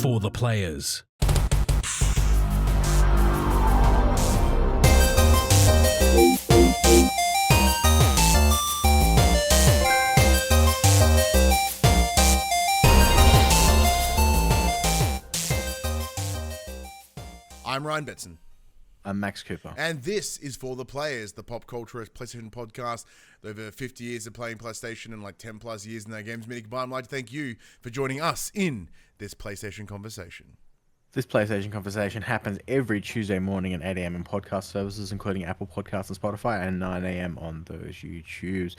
for the players. I'm Ryan Betson. I'm Max Cooper. And this is For the Players, the PopCulturists PlayStation Podcast. Over 50 years of playing PlayStation and like 10 plus years in our games meeting combined. I'd like to thank you for joining us in this PlayStation conversation. This PlayStation conversation happens every Tuesday morning at 8 a.m. in podcast services, including Apple Podcasts and Spotify, and 9 a.m. on those YouTubes.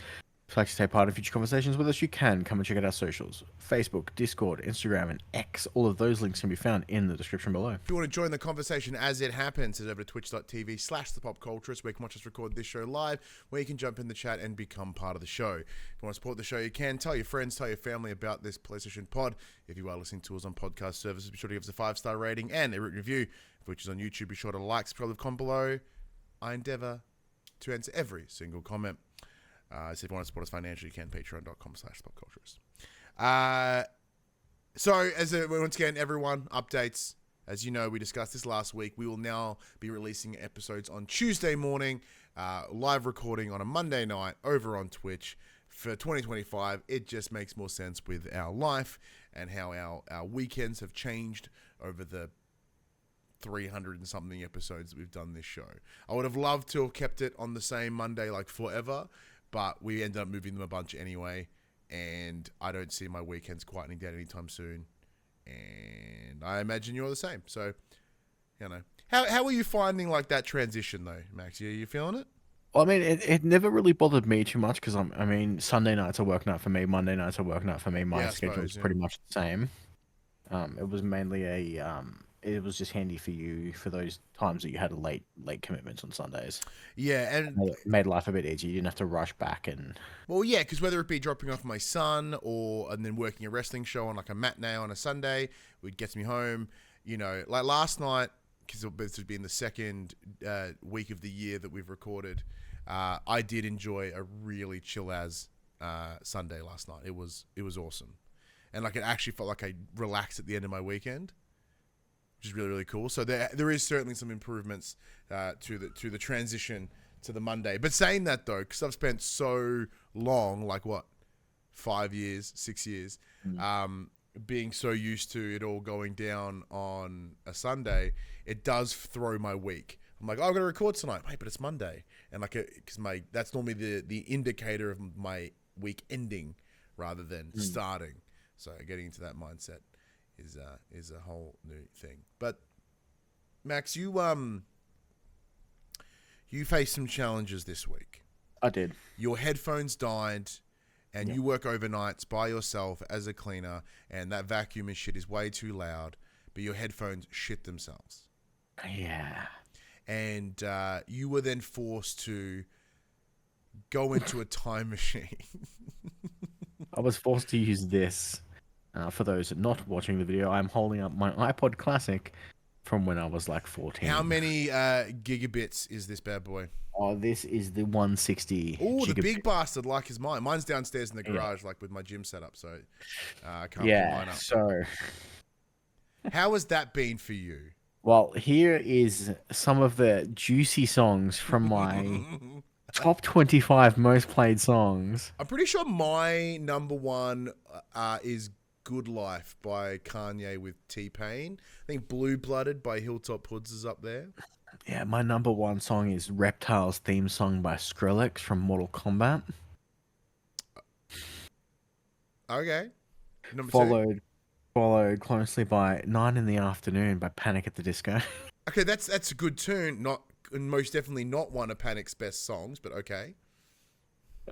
If you'd like to take part in future conversations with us, you can come and check out our socials. Facebook, Discord, Instagram, and X. All of those links can be found in the description below. If you want to join the conversation as it happens, head over to twitch.tv/thepopculturists, where you can watch us record this show live, where you can jump in the chat and become part of the show. If you want to support the show, you can. Tell your friends, tell your family about this PlayStation pod. If you are listening to us on podcast services, be sure to give us a 5-star rating and a written review, which is on YouTube. Be sure to like, subscribe, comment below. I endeavor to answer every single comment. So if you want to support us financially, you can. Patreon.com/PopCulturists. So, once again, everyone, updates. As you know, we discussed this last week. We will now be releasing episodes on Tuesday morning, live recording on a Monday night over on Twitch for 2025. It just makes more sense with our life and how our weekends have changed over the 300 and something episodes that we've done this show. I would have loved to have kept it on the same Monday like forever, but we ended up moving them a bunch anyway, and I don't see my weekends quieting down anytime soon, and I imagine you're the same. So, you know, how are you finding like that transition though, Max? You feeling it? Well, I mean, it never really bothered me too much because Sunday nights are work night for me, Monday nights are work night for me. My schedule is pretty much the same. It was mainly it was just handy for you for those times that you had a late commitments on Sundays. Yeah, and it made life a bit easier. You didn't have to rush back and. Well, yeah, because whether it be dropping off my son and then working a wrestling show on like a matinee on a Sunday, it gets me home. You know, like last night, because this would be in the second week of the year that we've recorded. I did enjoy a really chill as Sunday last night. It was awesome, and like it actually felt like I relaxed at the end of my weekend, which is really, really cool. So there is certainly some improvements to the transition to the Monday. But saying that though, because I've spent so long, like what, 5 years, 6 years, being so used to it all going down on a Sunday, it does throw my week. I'm like, oh, I've got to record tonight. Wait, but it's Monday, and like because that's normally the indicator of my week ending rather than starting. So getting into that mindset is a whole new thing. But Max, you faced some challenges this week. I did. Your headphones died, and you work overnights by yourself as a cleaner, and that vacuum and shit is way too loud, but your headphones shit themselves. Yeah. And you were then forced to go into a time machine. I was forced to use this. For those not watching the video, I'm holding up my iPod Classic from when I was like 14. How many gigabits is this bad boy? Oh, this is the 160. Oh, the big bastard like is mine. Mine's downstairs in the garage, like with my gym setup, so I can't put mine up. So how has that been for you? Well, here is some of the juicy songs from my top 25 most played songs. I'm pretty sure my number one is Good Life by Kanye with T-Pain. I think Blue Blooded by Hilltop Hoods is up there. Yeah, my number one song is Reptiles theme song by Skrillex from Mortal Kombat. Okay. Number two. Followed closely by 9 in the Afternoon by Panic at the Disco. Okay, that's a good tune. Most definitely not one of Panic's best songs, but okay.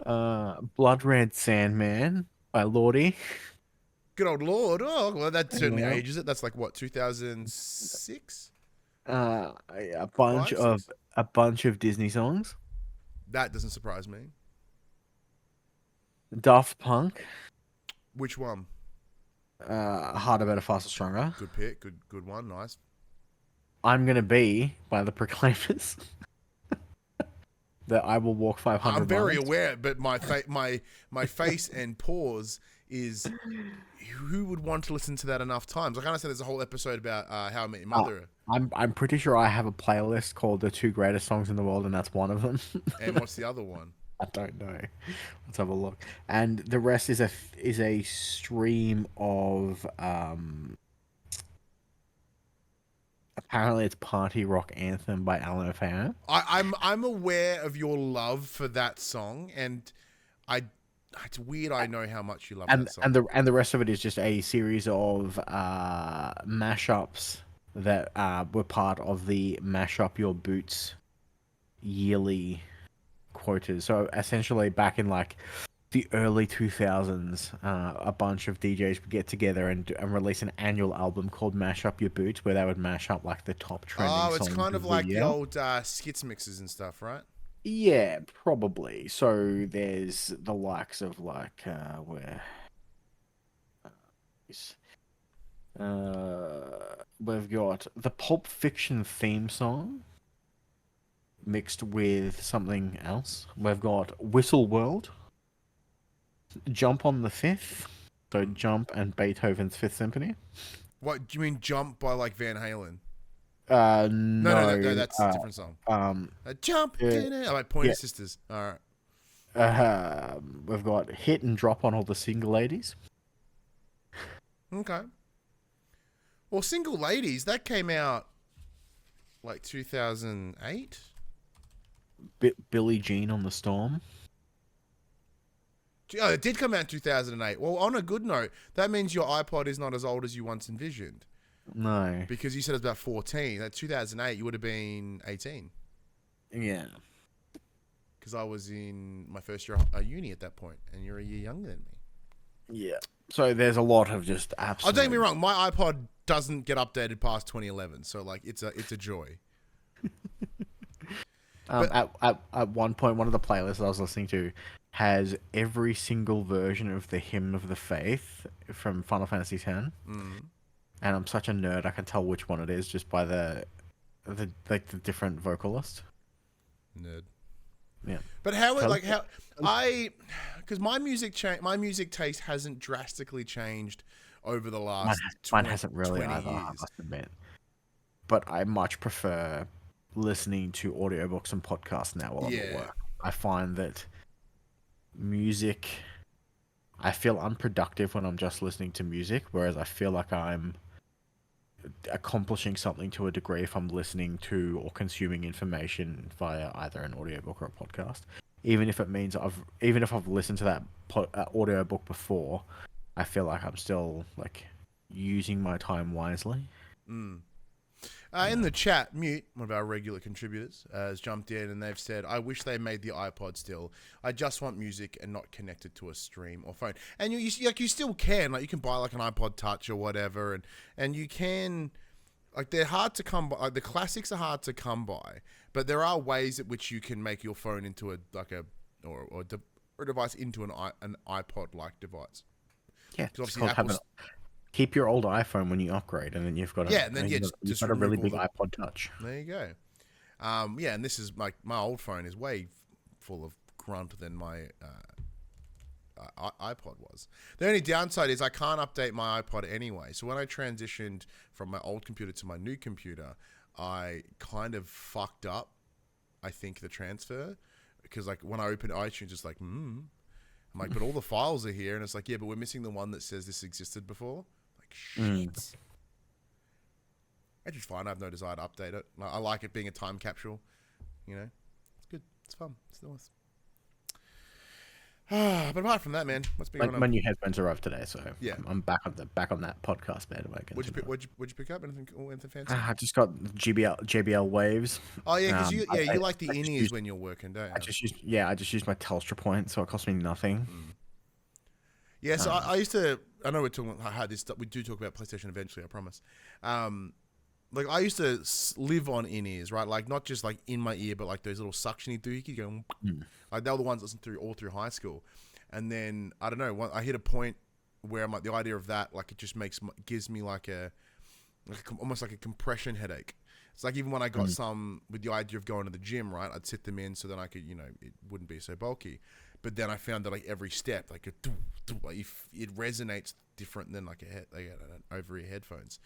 Blood Red Sandman by Lordy. Good old Lord. Oh, well, that certainly ages it. That's like what, 2006? A bunch of Disney songs. That doesn't surprise me. Daft Punk. Which one? Harder, Better, Faster, Stronger. Good pick. Good one. Nice. I'm Gonna Be by the Proclaimers. That I Will Walk 500 I'm very miles. aware, but my face and pause is who would want to listen to that enough times? Like I understand there's a whole episode about How I Met Your Mother. I'm pretty sure I have a playlist called the 2 greatest songs in the world, and that's one of them. And what's the other one? I don't know. Let's have a look. And the rest is a stream of apparently it's Party Rock Anthem by Alan O'Fallon. I'm aware of your love for that song, and it's weird I know how much you love that song. And the rest of it is just a series of mashups that were part of the Mash Up Your Boots yearly quotas. So essentially back in like the early 2000s, a bunch of DJs would get together and release an annual album called Mash Up Your Boots, where they would mash up like the top trending songs. Oh, it's kind of like the old skits mixes and stuff, right? Yeah, probably. So there's the likes of like we've got the Pulp Fiction theme song mixed with something else. We've got Whistle World, Jump on the Fifth, so Jump and Beethoven's Fifth Symphony. What do you mean, Jump by like Van Halen? No, that's a different song. Jump, like Pointer Sisters. All right. We've got Hit and Drop on All the Single Ladies. Okay. Well, Single Ladies, that came out like 2008. Billie Jean on the Storm. Oh, it did come out in 2008. Well, on a good note, that means your iPod is not as old as you once envisioned. No. Because you said it was about 14. At 2008, you would have been 18. Yeah. Because I was in my first year of uni at that point, and you're a year younger than me. Yeah. So there's a lot of just absolute... Oh, don't get me wrong. My iPod doesn't get updated past 2011, so like it's a joy. At one point, one of the playlists I was listening to has every single version of the Hymn of the Faith from Final Fantasy X. And I'm such a nerd, I can tell which one it is just by the different vocalist. Nerd. Yeah. But because my music taste hasn't drastically changed over the last mine hasn't really 20 either, years. I must admit. But I much prefer listening to audiobooks and podcasts now while I'm at work. I find that music, I feel unproductive when I'm just listening to music, whereas I feel like I'm accomplishing something to a degree if I'm listening to or consuming information via either an audiobook or a podcast. Even if it means even if I've listened to that audiobook before, I feel like I'm still like using my time wisely. In the chat, Mute, one of our regular contributors, has jumped in and they've said, I wish they made the iPod still. I just want music and not connected to a stream or phone. And you still can. Like, you can buy like an iPod Touch or whatever. And you can, like, they're hard to come by. Like, the classics are hard to come by. But there are ways at which you can make your phone into a device into an iPod-like device. Yeah, obviously Apple's... Keep your old iPhone when you upgrade, and then you've got you've got a really big iPod Touch. There you go. And this is my old phone is way full of grunt than my iPod was. The only downside is I can't update my iPod anyway. So when I transitioned from my old computer to my new computer, I kind of fucked up, I think, the transfer. Because like when I open iTunes, it's like, I'm like, but all the files are here. And it's like, yeah, but we're missing the one that says this existed before. Shit. Which is fine. I have no desire to update it. I like it being a time capsule. You know, it's good. It's fun. It's nice. But apart from that, man, what's been going on? My new headphones arrived today, so yeah, I'm back on that podcast bandwagon. What'd you pick up? Anything fancy? I just got JBL Waves. Oh yeah, because you like the in-ears when you're working, don't you? I just used my Telstra point, so it cost me nothing. Yeah, so I used to. I know we're talking about how this stuff. We do talk about PlayStation eventually. I promise. Like I used to live on in-ears, right? Like not just like in my ear, but like those little suctiony doohickey going. Like they were the ones I listened all through high school, and then I don't know. I hit a point where I'm like the idea of that, like it just gives me like almost like a compression headache. It's like even when I got some with the idea of going to the gym, right? I'd sit them in so then I could, it wouldn't be so bulky. But then I found that like every step, like it resonates different than like an over-ear headphones.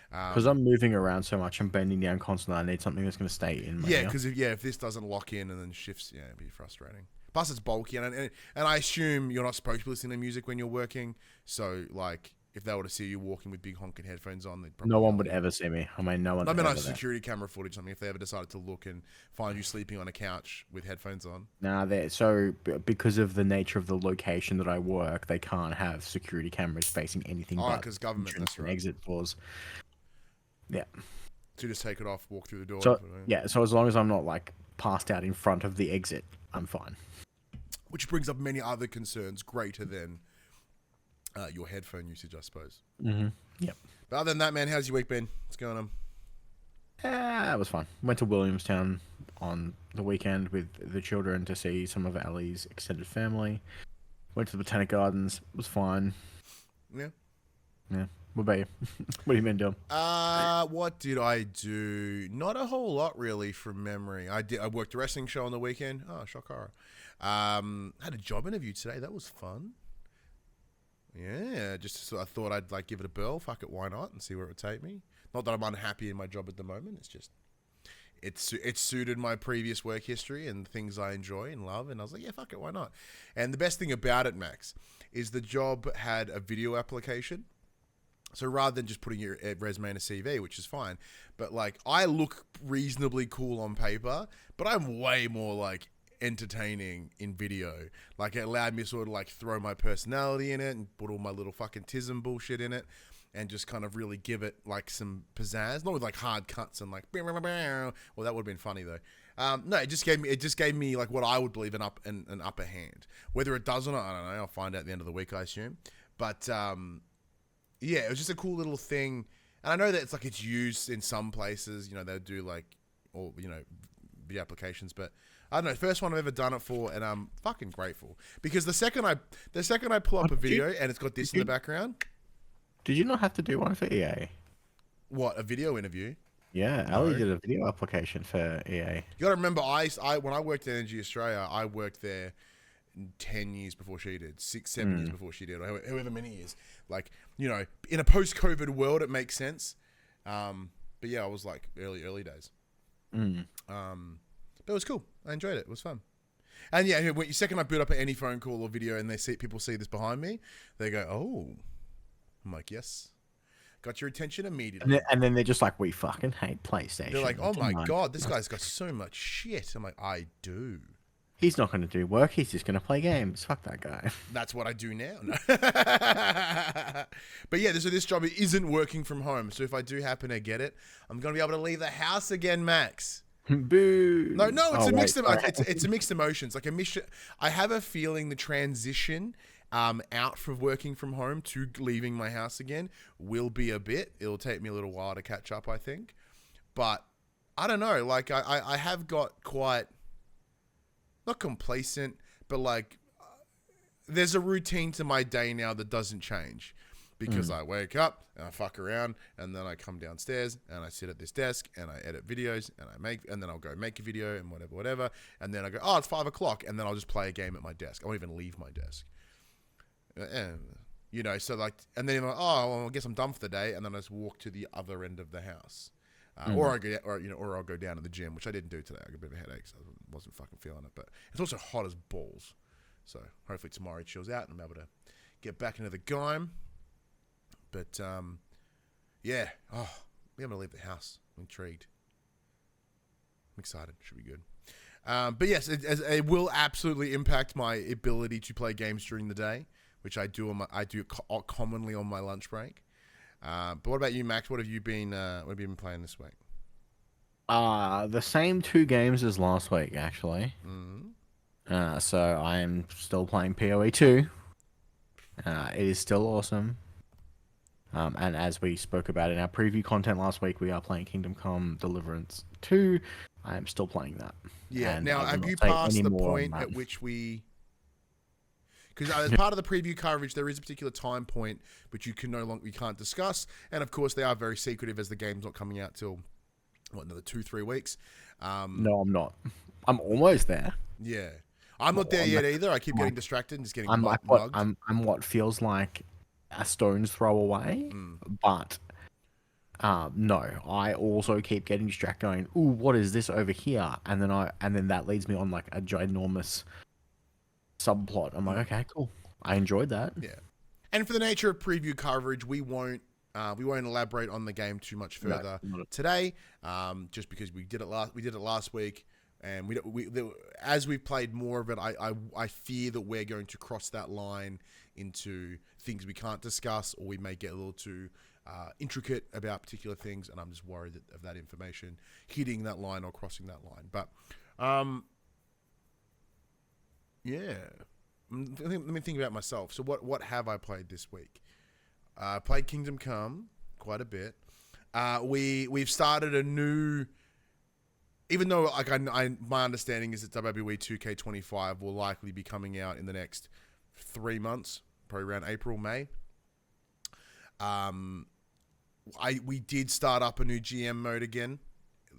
Because I'm moving around so much, I'm bending down constantly. I need something that's going to stay in my ear. Because if this doesn't lock in and then shifts, it'd be frustrating. Plus, it's bulky, and I assume you're not supposed to be listening to music when you're working. So, like, if they were to see you walking with big honking headphones on, they'd probably no one would ever see me. I mean, no one. I mean, like security camera footage. Something if they ever decided to look and find you sleeping on a couch with headphones on. Nah, because of the nature of the location that I work, they can't have security cameras facing anything. Oh, because government. That's right. Exit doors. Yeah. So you just take it off, walk through the door. So so as long as I'm not like passed out in front of the exit, I'm fine. Which brings up many other concerns greater than your headphone usage, I suppose. Mm-hmm. Yep. But other than that, man, how's your week been? What's going on? It was fun. Went to Williamstown on the weekend with the children to see some of Ali's extended family. Went to the Botanic Gardens. It was fine. Yeah. Yeah. What about you? What have you been doing? What did I do? Not a whole lot, really, from memory. I worked a wrestling show on the weekend. Oh, shock horror. Had a job interview today. That was fun. Yeah, I thought I'd like give it a whirl. Fuck it, why not? And see where it would take me. Not that I'm unhappy in my job at the moment. It's just it suited my previous work history and things I enjoy and love. And I was like, yeah, fuck it, why not? And the best thing about it, Max, is the job had a video application. So rather than just putting your resume in a CV, which is fine, but like I look reasonably cool on paper, but I'm way more like entertaining in video. Like it allowed me to sort of like throw my personality in it and put all my little fucking tism bullshit in it and just kind of really give it like some pizzazz, not with like hard cuts and like, well, that would have been funny though. No, it just gave me like what I would believe an upper hand. Whether it does or not, I don't know. I'll find out at the end of the week, I assume. But yeah, it was just a cool little thing. And I know that it's used in some places, they'll do like, or, video applications, but I don't know, first one I've ever done it for, and I'm fucking grateful. Because the second I pull up a video and it's got this in the background. Did you not have to do one for EA? What, a video interview? Yeah, Ali did a video application for EA. You gotta remember, when I worked at Energy Australia, I worked there 10 years before she did, 6-7 years before she did, or however many years. Like, in a post-COVID world, it makes sense. But yeah, I was like early days. But it was cool. I enjoyed it. It was fun. And yeah, when second I boot up any phone call or video and people see this behind me, they go, "Oh," I'm like, "Yes." Got your attention immediately. And then they're just like, we fucking hate PlayStation. They're like, "Oh my God, this guy's got so much shit." I'm like, "I do." He's not going to do work. He's just going to play games. Fuck that guy. That's what I do now. But yeah, so this job isn't working from home. So if I do happen to get it, I'm going to be able to leave the house again, Max. Boo. No, it's a mixed emotions. Like I have a feeling the transition out from working from home to leaving my house again will be a bit. It'll take me a little while to catch up, I think. But I don't know. Like I have got quite, not complacent, but like there's a routine to my day now that doesn't change. Because I wake up and I fuck around and then I come downstairs and I sit at this desk and I edit videos and then I'll go make a video and whatever. And then I go, oh, it's 5 o'clock. And then I'll just play a game at my desk. I won't even leave my desk. And, so like, and then I'm like, oh, well, I guess I'm done for the day. And then I just walk to the other end of the house. Or I'll go down to the gym, which I didn't do today. I got a bit of a headache, so I wasn't fucking feeling it. But it's also hot as balls. So hopefully tomorrow it chills out and I'm able to get back into the game. But, yeah. Oh, we're going to leave the house. I'm intrigued. I'm excited. Should be good. But yes, it will absolutely impact my ability to play games during the day, which I do commonly on my lunch break. But what about you, Max? What have you been playing this week? The same 2 games as last week, actually. So I am still playing PoE 2. It is still awesome. And as we spoke about in our preview content last week, we are playing Kingdom Come Deliverance 2. I am still playing that. Yeah. And now, have you passed the point at which we... Because as part of the preview coverage, there is a particular time point which we can't discuss. And of course, they are very secretive as the game's not coming out till, another 2-3 weeks. No, I'm not. I'm almost there. Yeah. I'm not there yet either. I keep getting distracted and just getting I'm like mugged. I'm what feels like a stone's throw away, but no, I also keep getting distracted going, ooh, what is this over here? And then that leads me on like a ginormous subplot. I'm like, okay, cool. I enjoyed that. Yeah. And for the nature of preview coverage, we won't elaborate on the game too much further today, just because we did it last week, and as we've played more of it, I fear that we're going to cross that line into things we can't discuss, or we may get a little too intricate about particular things, and I'm just worried of that information hitting that line or crossing that line. But yeah, let me think about myself. So what have I played this week? I played Kingdom Come quite a bit. We've started a new, even though like my understanding is that WWE 2K25 will likely be coming out in the next 3 months, probably around April, May. We did start up a new GM mode again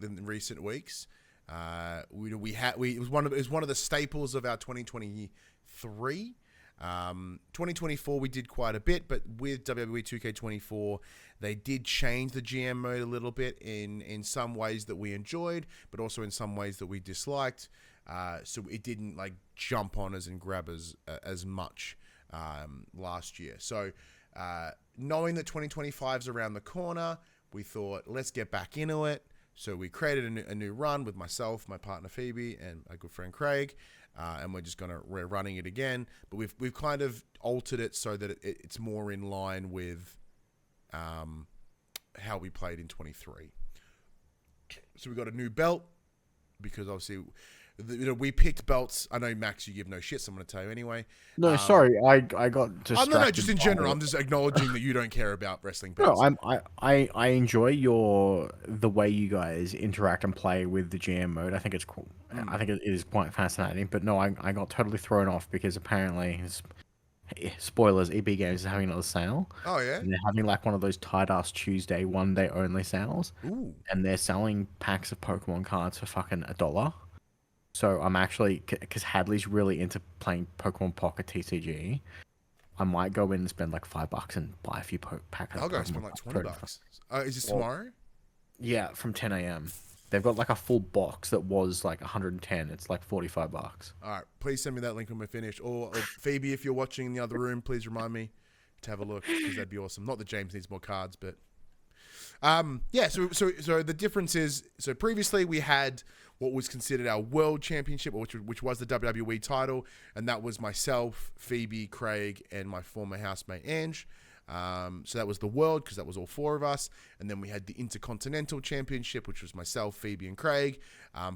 in recent weeks. It was one of the staples of our 2023. 2024 we did quite a bit, but with WWE 2K24 they did change the GM mode a little bit in some ways that we enjoyed, but also in some ways that we disliked. So it didn't like jump on us and grab us as much last year. So knowing that 2025 is around the corner, we thought let's get back into it. So we created a new run with myself, my partner Phoebe, and my good friend Craig, and we're running it again. But we've kind of altered it so that it's more in line with how we played in 23. So we got a new belt because obviously, we picked belts. I know, Max, you give no shit, so I'm going to tell you anyway. No, sorry, I got distracted. No, just in general. I'm just acknowledging that you don't care about wrestling belts. No, I enjoy the way you guys interact and play with the GM mode. I think it's cool. I think it is quite fascinating. But no, I got totally thrown off because apparently, spoilers, EB Games is having another sale. Oh, yeah? And they're having like one of those tight-ass Tuesday, one-day only sales. Ooh. And they're selling packs of Pokemon cards for fucking $1. So I'm actually, because Hadley's really into playing Pokemon Pocket TCG, I might go in and spend like $5 and buy a few packs. I'll go spend like $20. Is this tomorrow? Yeah, from 10 a.m. They've got like a full box that was like 110. It's like $45. All right, please send me that link when we're finished. Or Phoebe, if you're watching in the other room, please remind me to have a look because that'd be awesome. Not that James needs more cards, but yeah. So the difference is, so previously we had what was considered our world championship, which was the WWE title, and that was myself, Phoebe, Craig, and my former housemate Ange. So that was the world because that was all four of us, and then we had the Intercontinental Championship, which was myself, Phoebe, and Craig,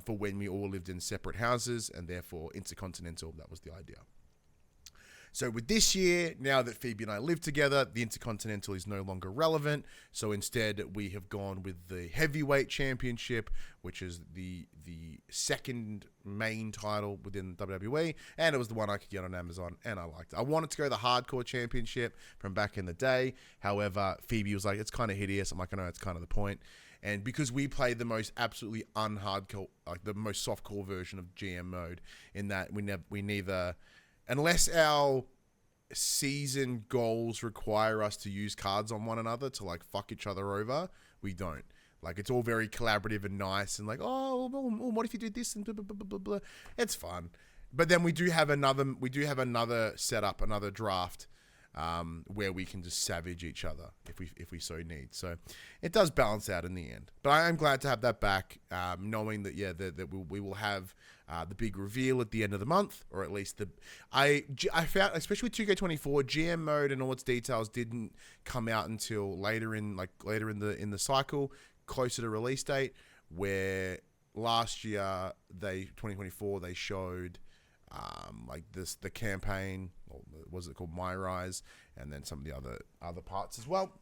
for when we all lived in separate houses, and therefore Intercontinental. That was the idea. So with this year, now that Phoebe and I live together, the Intercontinental is no longer relevant. So instead, we have gone with the Heavyweight Championship, which is the second main title within WWE, and it was the one I could get on Amazon, and I liked it. I wanted to go the Hardcore Championship from back in the day. However, Phoebe was like, it's kind of hideous. I'm like, I know, it's kind of the point. And because we played the most absolutely unhardcore, like the most softcore version of GM mode, in that we neither... Unless our season goals require us to use cards on one another to like fuck each other over, we don't. Like, it's all very collaborative and nice and like, oh, what if you did this and blah, blah, blah, blah, blah. It's fun. But then we do have another setup, another draft, where we can just savage each other if we so need. So it does balance out in the end. But I am glad to have that back, knowing that that we will have the big reveal at the end of the month, or at least I found, especially with 2K24, GM mode and all its details didn't come out until later in the cycle, closer to release date. Where last year 2024 they showed like the campaign, or was it called My Rise, and then some of the other parts as well.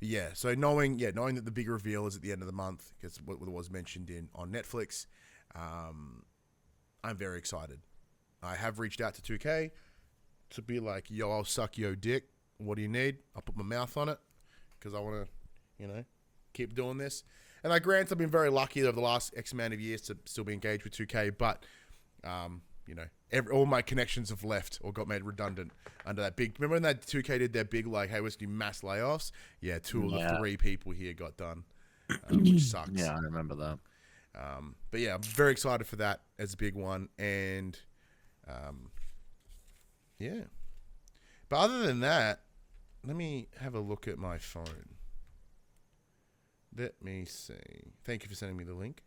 Yeah. So knowing that the big reveal is at the end of the month, because what was mentioned on Netflix, I'm very excited. I have reached out to 2K to be like, yo, I'll suck your dick. What do you need? I'll put my mouth on it because I want to, keep doing this. And I grant I've been very lucky over the last X amount of years to still be engaged with 2K, but You know, all my connections have left or got made redundant under that big. Remember when that 2K did their big like, hey, let's do mass layoffs? Yeah, two of the 3 people here got done, which sucks. Yeah, I remember that. But yeah, I'm very excited for that as a big one, and yeah. But other than that, let me have a look at my phone. Let me see. Thank you for sending me the link.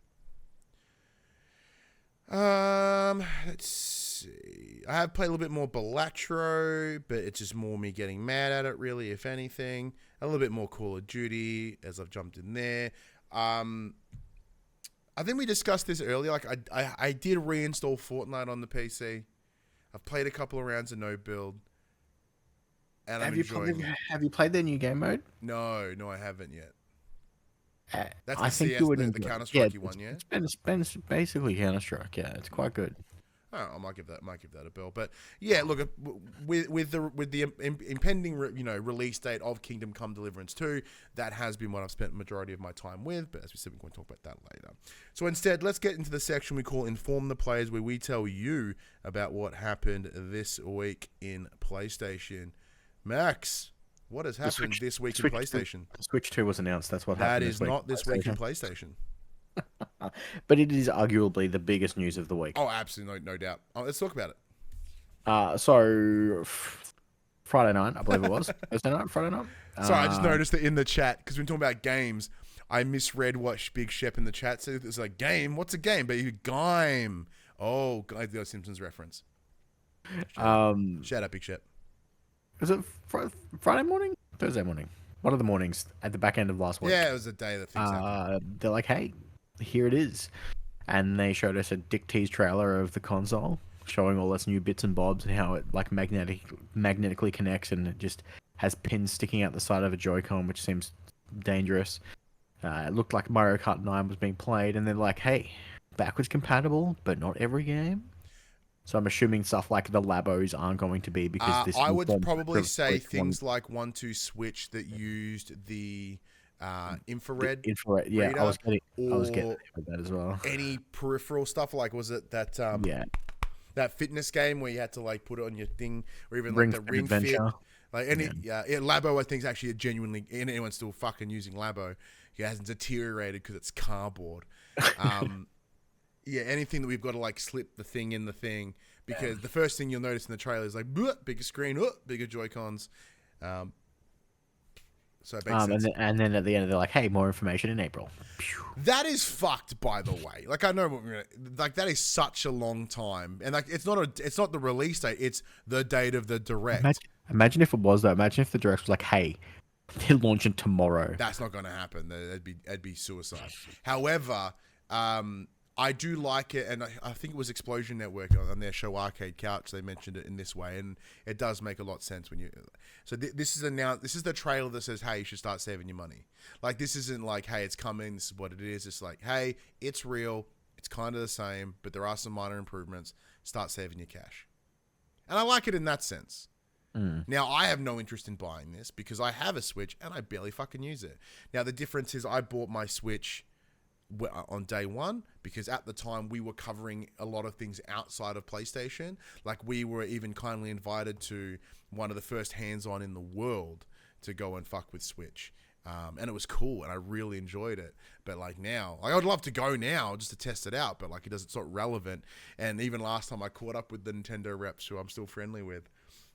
Let's see. I have played a little bit more Balatro, but it's just more me getting mad at it, really, if anything. A little bit more Call of Duty as I've jumped in there. I think we discussed this earlier. Like, I did reinstall Fortnite on the PC. I've played a couple of rounds of no build, and I'm enjoying it. Have you played their new game mode? No, I haven't yet. That's the I think CS, you would the enjoy it. Counter-Strike one, yeah? It's basically Counter-Strike, yeah. It's quite good. Oh, I might give that a bell. But yeah, look, with the impending release date of Kingdom Come Deliverance 2, that has been what I've spent the majority of my time with. But as we said, we're going to talk about that later. So instead, let's get into the section we call Inform the Players, where we tell you about what happened this week in PlayStation. Max, what has happened this week in PlayStation? Switch 2 was announced. That's what happened. That is not this week in PlayStation. But it is arguably the biggest news of the week. Oh, absolutely, no doubt. Let's talk about it. So Friday night, I believe it was. Thursday night, Friday night. Sorry, I just noticed that in the chat, because we're talking about games, I misread what Big Shep in the chat said. It's like, game? What's a game? But you game. Oh, the Simpsons reference. Shout out, Big Shep. Was it Friday morning? Thursday morning? One of the mornings at the back end of last week. Yeah, it was the day that things happened. They're like, hey, here it is. And they showed us a Dick Tease trailer of the console, showing all its new bits and bobs and how it like magnetically connects, and it just has pins sticking out the side of a Joy-Con, which seems dangerous. It looked like Mario Kart 9 was being played, and they're like, hey, backwards compatible, but not every game. So I'm assuming stuff like the Labos aren't going to be, because this. I would probably say things like 1-2 Switch that used the infrared. Yeah, I was getting that as well. Any peripheral stuff, like was it that that fitness game where you had to like put it on your thing, or even like the Ring Fit, like any Labo. I think is actually genuinely, and anyone's still fucking using Labo. It hasn't deteriorated because it's cardboard. Yeah, anything that we've got to like slip the thing in the thing, because the first thing you'll notice in the trailer is like bigger screen, bigger Joy-Cons. So it makes sense. And then at the end they're like, hey, more information in April. That is fucked, by the way. Like, I know what we're gonna, like, that is such a long time, and like it's not the release date, it's the date of the direct. Imagine if it was though. Imagine if the direct was like, hey, they're launching tomorrow. That's not going to happen. That'd be suicide. However, I do like it, and I think it was Explosion Network on their show Arcade Couch. They mentioned it in this way, and it does make a lot of sense when you. So this is announced. This is the trailer that says, "Hey, you should start saving your money." Like, this isn't like, "Hey, it's coming. This is what it is." It's like, "Hey, it's real. It's kind of the same, but there are some minor improvements. Start saving your cash." And I like it in that sense. Now, I have no interest in buying this because I have a Switch and I barely fucking use it. Now, the difference is I bought my Switch on day one, because at the time we were covering a lot of things outside of PlayStation. Like, we were even kindly invited to one of the first hands-on in the world to go and fuck with Switch. And it was cool, and I really enjoyed it. But like now, like, I'd love to go now just to test it out, but like it's not relevant. And even last time I caught up with the Nintendo reps, who I'm still friendly with,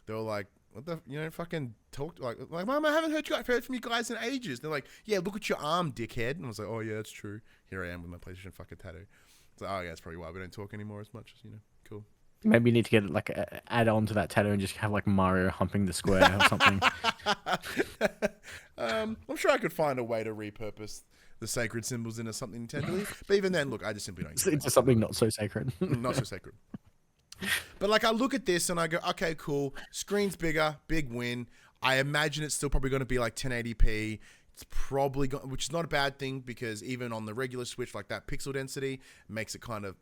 they were like, "What the, fucking talk like, Mom, I haven't heard from you guys in ages." They're like, "Yeah, look at your arm, dickhead." And I was like, "Oh yeah, that's true." Here I am with my PlayStation fucking tattoo. It's like, oh yeah, that's probably why we don't talk anymore as much. Cool. Maybe you need to get like add on to that tattoo and just have like Mario humping the square or something. I'm sure I could find a way to repurpose the sacred symbols into something Nintendo. But even then, look, I just simply don't. Into something not so sacred. Not so sacred. But like, I look at this and I go, okay, cool. Screen's bigger, big win. I imagine it's still probably going to be like 1080p. It's probably which is not a bad thing, because even on the regular Switch, like, that pixel density makes it kind of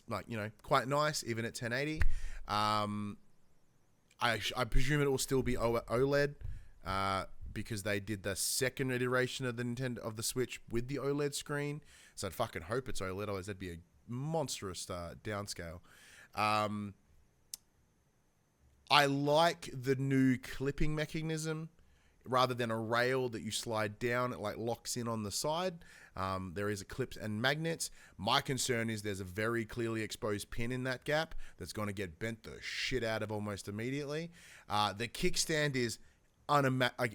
like, quite nice even at 1080. I presume it will still be OLED, because they did the second iteration of the Switch with the OLED screen. So I'd fucking hope it's OLED, otherwise that'd be a monstrous downscale. I like the new clipping mechanism. Rather than a rail that you slide down, it like locks in on the side. There is a clips and magnets. My concern is there's a very clearly exposed pin in that gap that's going to get bent the shit out of almost immediately. The kickstand is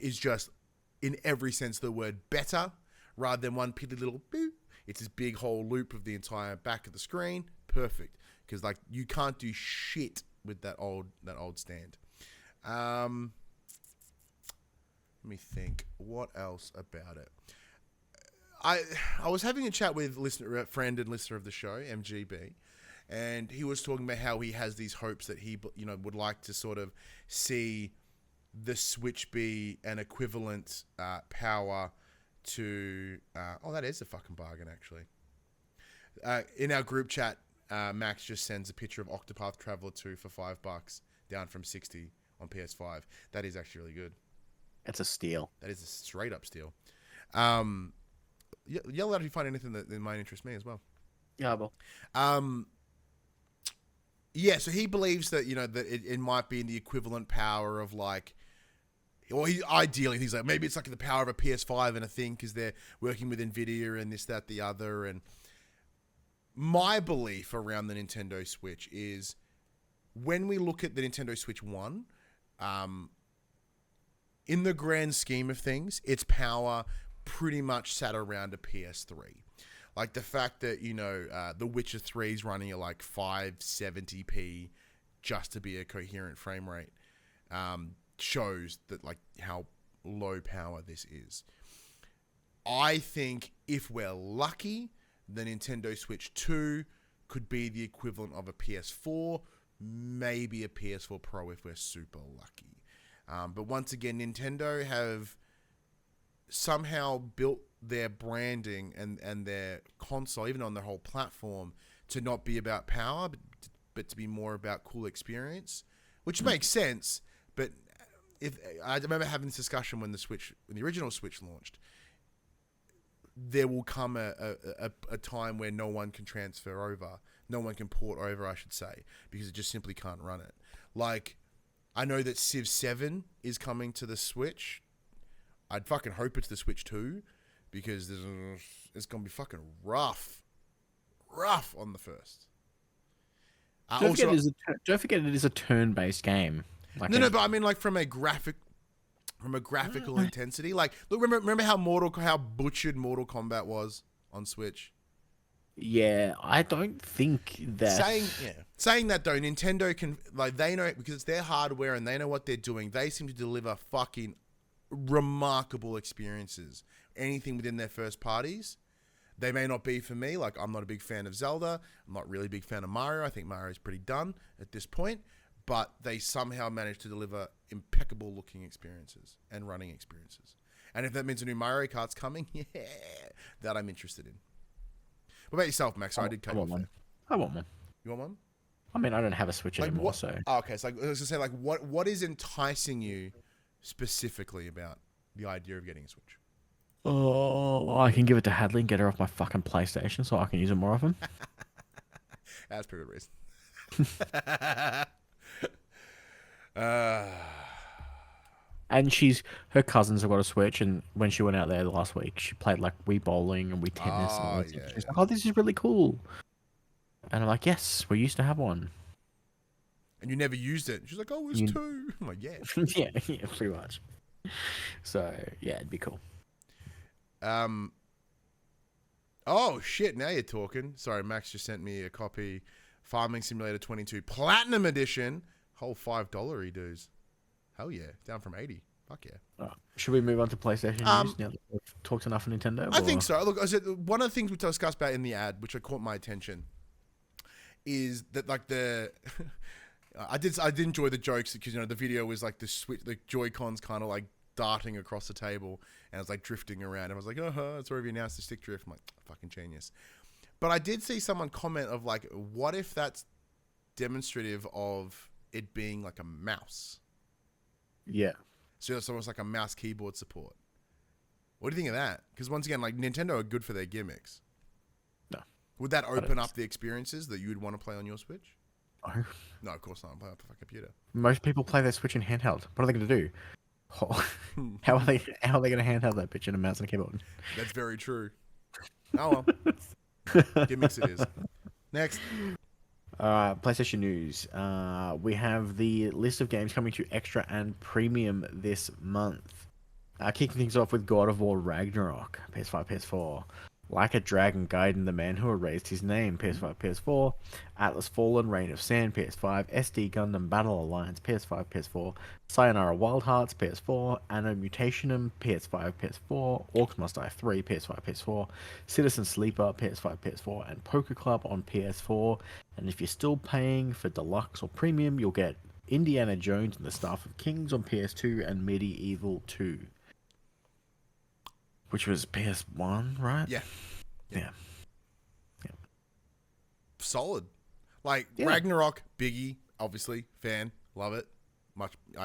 is just in every sense of the word better, rather than one piddly little boop. It's this big whole loop of the entire back of the screen. Perfect, because like you can't do shit with that old stand. Let me think. What else about it? I was having a chat with friend and listener of the show, MGB, and he was talking about how he has these hopes that he, would like to sort of see the Switch be an equivalent power to. That is a fucking bargain, actually. In our group chat, Max just sends a picture of Octopath Traveler 2 for $5, down from $60 on PS5. That is actually really good. It's a steal. That is a straight up steal. Yell out if you find anything that might interest me as well. Yeah, well. Yeah, so he believes that, that it might be in the equivalent power of like, or ideally, he's like, maybe it's like the power of a PS5 and a thing because they're working with NVIDIA and this, that, the other. And my belief around the Nintendo Switch is when we look at the Nintendo Switch 1, in the grand scheme of things, its power pretty much sat around a PS3. Like the fact that, The Witcher 3 is running at like 570p just to be a coherent frame rate shows that like how low power this is. I think if we're lucky, the Nintendo Switch 2 could be the equivalent of a PS4, maybe a PS4 Pro if we're super lucky. But once again, Nintendo have somehow built their branding and their console, even on their whole platform, to not be about power, but to be more about cool experience, which makes sense. But if I remember having this discussion when the original Switch launched, there will come a time where no one can transfer over, no one can port over, I should say, because it just simply can't run it. Like, I know that Civ 7 is coming to the Switch. I'd fucking hope it's the Switch 2, because it's going to be fucking rough on the first. Don't forget it is a turn-based game. Like no, but I mean like from a graphical intensity. Like, look, remember how butchered Mortal Kombat was on Switch? Yeah, I don't think that. Saying that though, Nintendo can, like, they know, because it's their hardware and they know what they're doing. They seem to deliver fucking remarkable experiences. Anything within their first parties. They may not be for me. Like, I'm not a big fan of Zelda. I'm not really a big fan of Mario. I think Mario's pretty done at this point. But they somehow managed to deliver impeccable looking experiences and running experiences. And if that means a new Mario Kart's coming, yeah, that I'm interested in. What about yourself, Max? I did cut you off there. I want one. You want one? I mean, I don't have a Switch anymore, so. Oh, okay, so I was going to say, like, what is enticing you specifically about the idea of getting a Switch? Oh, I can give it to Hadley and get her off my fucking PlayStation so I can use it more often. That's a pretty good reason. And her cousins have got a Switch, and when she went out there last week, she played like Wii bowling and Wii tennis. And all that stuff. She's like, "Oh, this is really cool." And I'm like, "Yes, we used to have one." And you never used it. She's like, "Oh, it was 2." I'm like, "Yeah." yeah, pretty much. So yeah, it'd be cool. Oh shit! Now you're talking. Sorry, Max just sent me a copy. Farming Simulator 22 Platinum Edition. Whole $5 dues. Hell yeah, down from 80. Fuck yeah. Oh, should we move on to PlayStation news now that we've talked enough of Nintendo? I think so. Look, I said one of the things we discussed about in the ad, which caught my attention, is that like I did enjoy the jokes because the video was like the Joy-Cons kind of like darting across the table and it was like drifting around. And I was like, it's already announced the stick drift. I'm like, fucking genius. But I did see someone comment of like, what if that's demonstrative of it being like a mouse? Yeah. So it's almost like a mouse keyboard support. What do you think of that? Because once again, like Nintendo are good for their gimmicks. No. Would that open up the experiences that you would want to play on your Switch? No. No, of course not. I'm playing off the computer. Most people play their Switch in handheld. What are they going to do? How are they going to handheld that bitch in a mouse and a keyboard? That's very true. Oh well. Gimmicks it is. Next. PlayStation news. We have the list of games coming to Extra and Premium this month. Kicking things off with God of War Ragnarok, PS5, PS4. Like a Dragon, Gaiden, the Man Who Erased His Name, PS5, PS4. Atlas Fallen, Reign of Sand, PS5. SD Gundam Battle Alliance, PS5, PS4. Sayonara Wild Hearts, PS4. Anno Mutationum, PS5, PS4. Orcs Must Die 3, PS5, PS4. Citizen Sleeper, PS5, PS4. And Poker Club on PS4. And if you're still paying for Deluxe or Premium, you'll get Indiana Jones and the Staff of Kings on PS2 and Medieval 2. Which was PS1, right? Yeah. Yeah. Solid. Like, Yeah. Ragnarok, Biggie, obviously, fan, love it.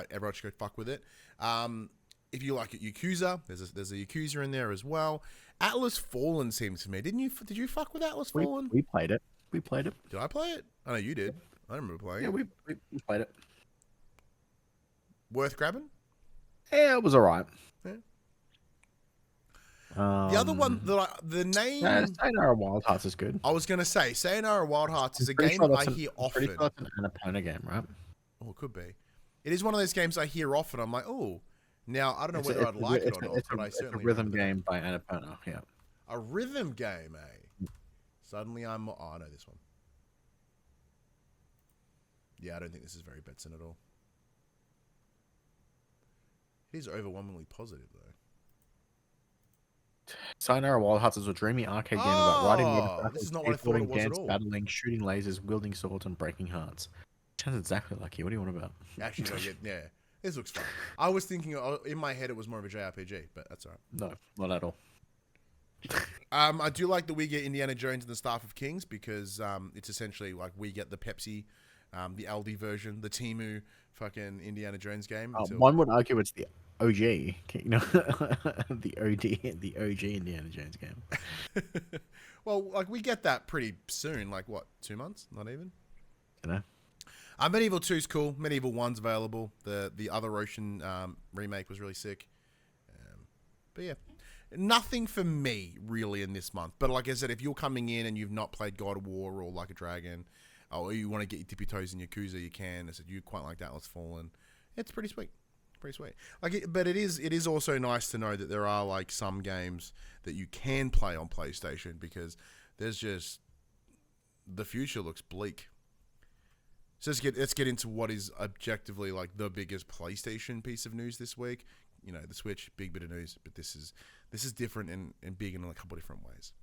Everyone should go fuck with it. If you like it, Yakuza, there's a Yakuza in there as well. Atlas Fallen seems to me. Did you fuck with Atlas Fallen? We played it. We played it. Did I play it? I know you did. I remember playing Yeah, it. we played it. Worth grabbing? Yeah, it was alright. Yeah. The other one, the name... Sayonara Wild Hearts is good. I was going to say, Sayonara Wild Hearts is a game I hear often. Pretty sure that's an Annapurna game, right? Oh, it could be. It is one of those games I hear often. I'm like, oh, now I don't know whether I'd like it or not, but I certainly... It's a rhythm game by Annapurna, yeah. A rhythm game, eh? Suddenly I'm... Oh, I know this one. Yeah, I don't think this is very Betson at all. It is overwhelmingly positive, though. Sayonara Wild Hearts is a dreamy arcade game about riding motorcycles, this is not what I thought it was at dance, all. battling, shooting lasers, wielding swords, and breaking hearts. Sounds exactly like you. What do you want about? Actually, yeah. This looks fun. I was thinking, in my head, it was more of a JRPG, but that's all right. No, not at all. I do like that we get Indiana Jones and the Staff of Kings because it's essentially like we get the Pepsi, the Aldi version, the Temu fucking Indiana Jones game. One would argue it's the OG, you know, the OG Indiana Jones game. Well, like we get that pretty soon. Like what, 2 months? Not even. You know. Medieval 2's cool. Medieval 1's available. The other Ocean remake was really sick. But yeah, nothing for me really in this month. But like I said, if you're coming in and you've not played God of War or Like a Dragon, or you want to get your dippy toes in Yakuza, you can. I said you quite like Atlas Fallen. It's pretty sweet. Pretty sweet. But it is also nice to know that there are like some games that you can play on PlayStation because there's just the future looks bleak. So let's get into what is objectively like the biggest PlayStation piece of news this week. You know, the Switch, big bit of news, but this is different and big in a couple of different ways.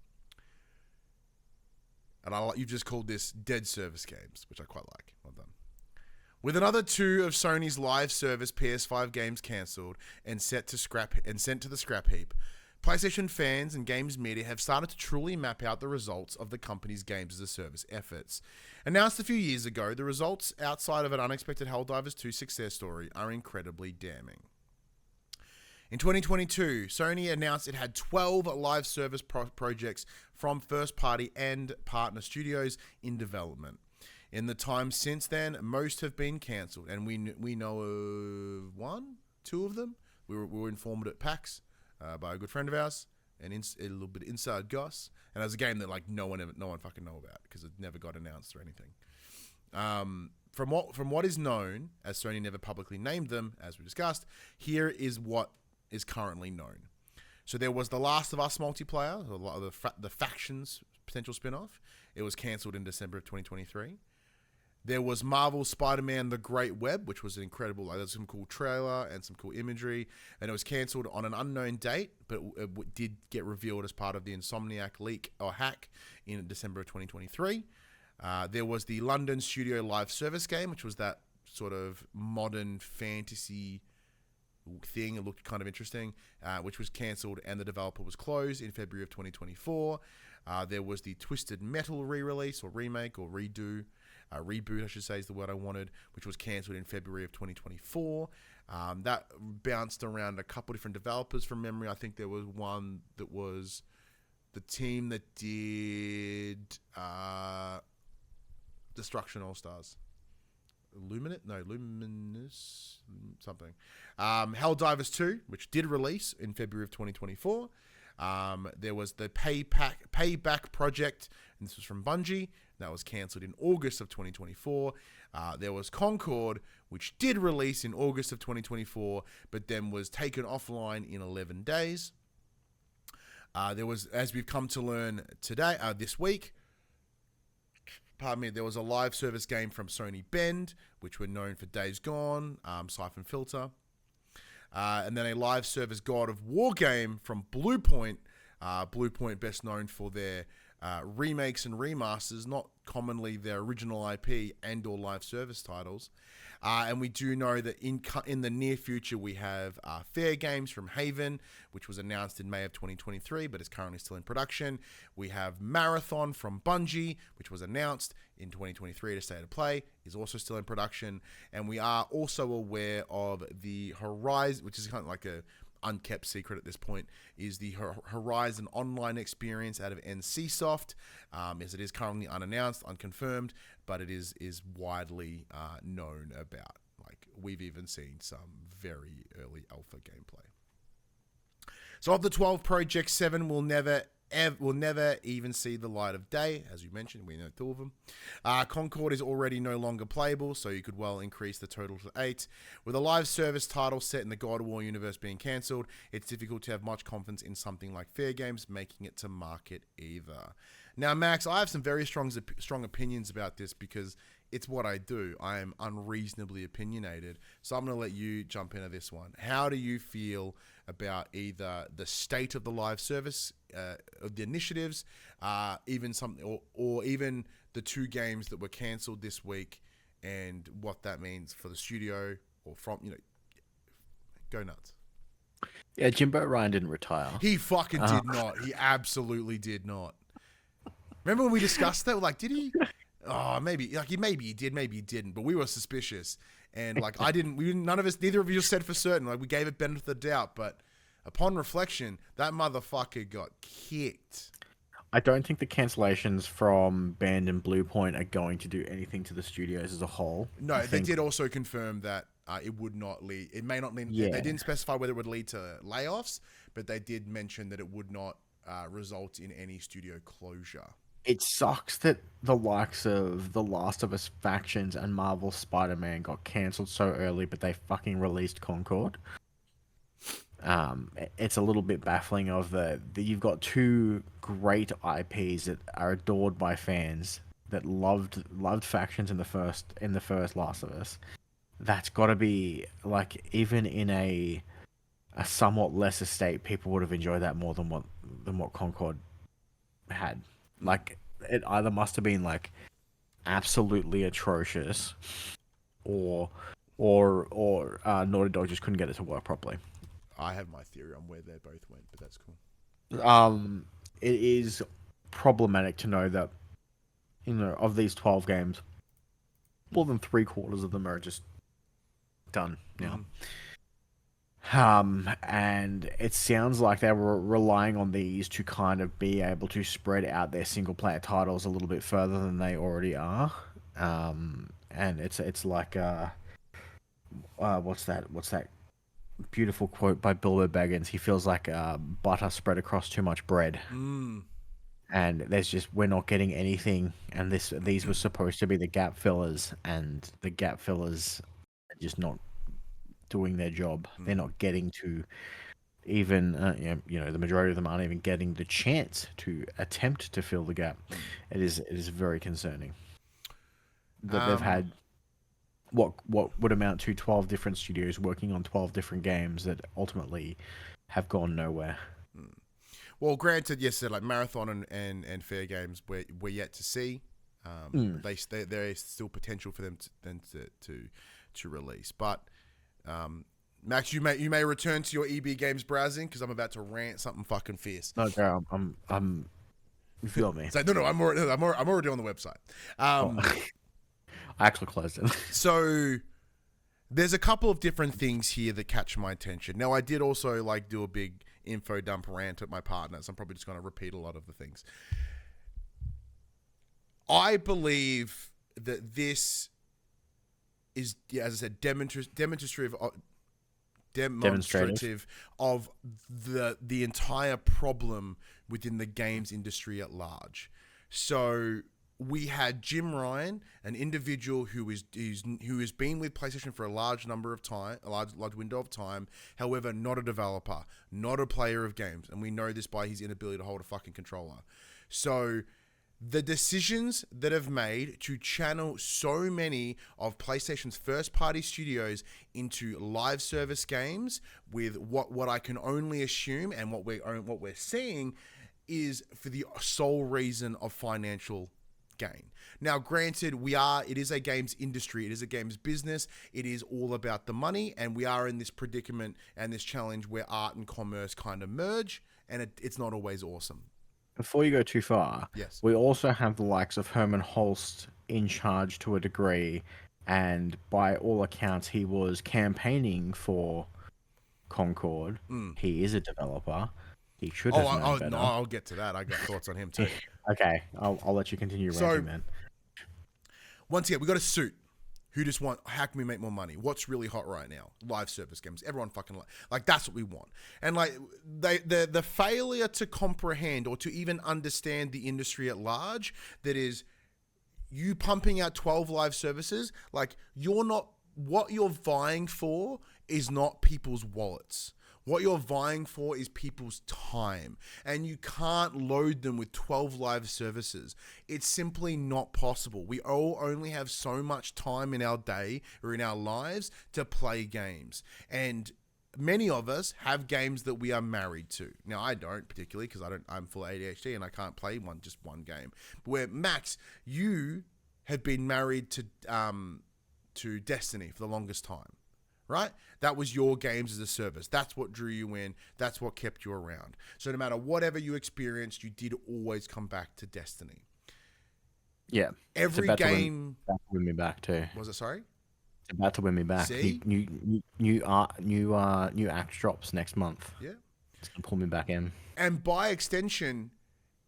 And you've just called this dead service games, which I quite like. Well done. With another 2 of Sony's live service PS5 games cancelled and sent to the scrap heap, PlayStation fans and games media have started to truly map out the results of the company's games as a service efforts. Announced a few years ago, the results outside of an unexpected Helldivers 2 success story are incredibly damning. In 2022, Sony announced it had 12 live service projects from first-party and partner studios in development. In the time since then, most have been cancelled, and we know of 2 of them. We were informed at PAX by a good friend of ours, and a little bit of inside goss. And it was a game that like no one fucking know about because it never got announced or anything. From what is known, as Sony never publicly named them, as we discussed, here is what is currently known. So there was the Last of Us multiplayer, a lot of the Factions potential spin-off. It was cancelled in December of 2023. There was Marvel's Spider-Man The Great Web, which was an incredible, there's some cool trailer and some cool imagery, and it was cancelled on an unknown date, but it did get revealed as part of the Insomniac leak or hack in December of 2023. There was the London Studio live service game, which was that sort of modern fantasy thing. It looked kind of interesting, which was cancelled and the developer was closed in February of 2024. There was the Twisted Metal re-release or remake or reboot, I should say is the word I wanted, which was cancelled in February of 2024. That bounced around a couple different developers from memory. I think there was one that was the team that did Destruction All-Stars. Luminous something. Helldivers 2, which did release in February of 2024. There was the Payback Project, and this was from Bungie. That was cancelled in August of 2024. There was Concord, which did release in August of 2024, but then was taken offline in 11 days. There was, as we've come to learn today, this week, there was a live service game from Sony Bend, which were known for Days Gone, Siphon Filter. And then a live service God of War game from Bluepoint. Bluepoint best known for their remakes and remasters, not commonly their original IP and or live service titles. And we do know that in the near future we have Fair Games from Haven, which was announced in May of 2023, but is currently still in production. We have Marathon from Bungie, which was announced in 2023 to State of Play, is also still in production. And we are also aware of the Horizon, which is kind of like a unkept secret at this point, is the Horizon Online experience out of NCSoft, as it is currently unannounced, unconfirmed, but it is widely known about. Like, we've even seen some very early alpha gameplay. So of the 12 projects, 7 will never even see the light of day. As you mentioned, we know 2 of them. Concord is already no longer playable, so you could well increase the total to 8. With a live service title set in the God of War universe being cancelled, it's difficult to have much confidence in something like Fair Games making it to market either. Now, Max, I have some very strong opinions about this because it's what I do. I am unreasonably opinionated, so I'm going to let you jump into this one. How do you feel about either the state of the live service, of the initiatives, even something, or even the 2 games that were cancelled this week, and what that means for the studio, or from, go nuts. Yeah, Jimbo Ryan didn't retire. He fucking did not. He absolutely did not. Remember when we discussed that? Like, did he? Oh, maybe. Like, maybe he did, maybe he didn't. But we were suspicious, and like, none of us, neither of you said for certain. Like, we gave it benefit of the doubt, but upon reflection, that motherfucker got kicked. I don't think the cancellations from Band and Bluepoint are going to do anything to the studios as a whole. No, they did also confirm that it would not lead. It may not lead. Yeah. They didn't specify whether it would lead to layoffs, but they did mention that it would not result in any studio closure. It sucks that the likes of The Last of Us Factions and Marvel Spider-Man got cancelled so early, but they fucking released Concord. It's a little bit baffling of the you've got 2 great IPs that are adored by fans that loved Factions in the first Last of Us. That's got to be, like, even in a somewhat lesser state, people would have enjoyed that more than what Concord had. Like, it either must have been like absolutely atrocious, or Naughty Dog just couldn't get it to work properly. I have my theory on where they both went, but that's cool. It is problematic to know that, of these 12 games, more than 3/4 of them are just done now. And it sounds like they were relying on these to kind of be able to spread out their single player titles a little bit further than they already are. And it's like what's that beautiful quote by Bilbo Baggins? He feels like butter spread across too much bread. And we're not getting anything, and these were supposed to be the gap fillers, and the gap fillers are just not doing their job. They're not getting to even, the majority of them aren't even getting the chance to attempt to fill the gap. It is very concerning that they've had what would amount to 12 different studios working on 12 different games that ultimately have gone nowhere. Well, granted, yes, like Marathon and Fair Games, we're yet to see. There is still potential for them to release, but Max, you may return to your EB Games browsing because I'm about to rant something fucking fierce. No, girl, I'm. You feel me? It's like, no, I'm already on the website. I actually closed it. So there's a couple of different things here that catch my attention. Now, I did also do a big info dump rant at my partner, so I'm probably just going to repeat a lot of the things. I believe that this is, yeah, as I said, demonstrative of the entire problem within the games industry at large. So we had Jim Ryan, an individual who has been with PlayStation for a large window of time. However, not a developer, not a player of games, and we know this by his inability to hold a fucking controller. So the decisions that have made to channel so many of PlayStation's first-party studios into live service games, with what I can only assume and what we're seeing is for the sole reason of financial gain. Now, granted, it is a games industry, it is a games business, it is all about the money, and we are in this predicament and this challenge where art and commerce kind of merge, and it's not always awesome. Before you go too far, yes, we also have the likes of Herman Holst in charge to a degree, and by all accounts, he was campaigning for Concord. He is a developer. He should have known better. No, I'll get to that. I got thoughts on him too. Okay, I'll let you continue ranting then. Once again, we got a suit. Who just want, how can we make more money? What's really hot right now? Live service games. Everyone fucking like that's what we want. And like the failure to comprehend or to even understand the industry at large, that is you pumping out 12 live services, like what you're vying for is not people's wallets. What you're vying for is people's time, and you can't load them with 12 live services. It's simply not possible. We all only have so much time in our day or in our lives to play games, and many of us have games that we are married to. Now, I don't particularly, because I'm full of ADHD and I can't play just one game. But where Max, you have been married to Destiny for the longest time. Right? That was your games as a service. That's what drew you in. That's what kept you around. So no matter whatever you experienced, you did always come back to Destiny. Yeah. Every game... It's about to win me back too. Was it, sorry? It's about to win me back. See? New act drops next month. Yeah. It's going to pull me back in. And by extension,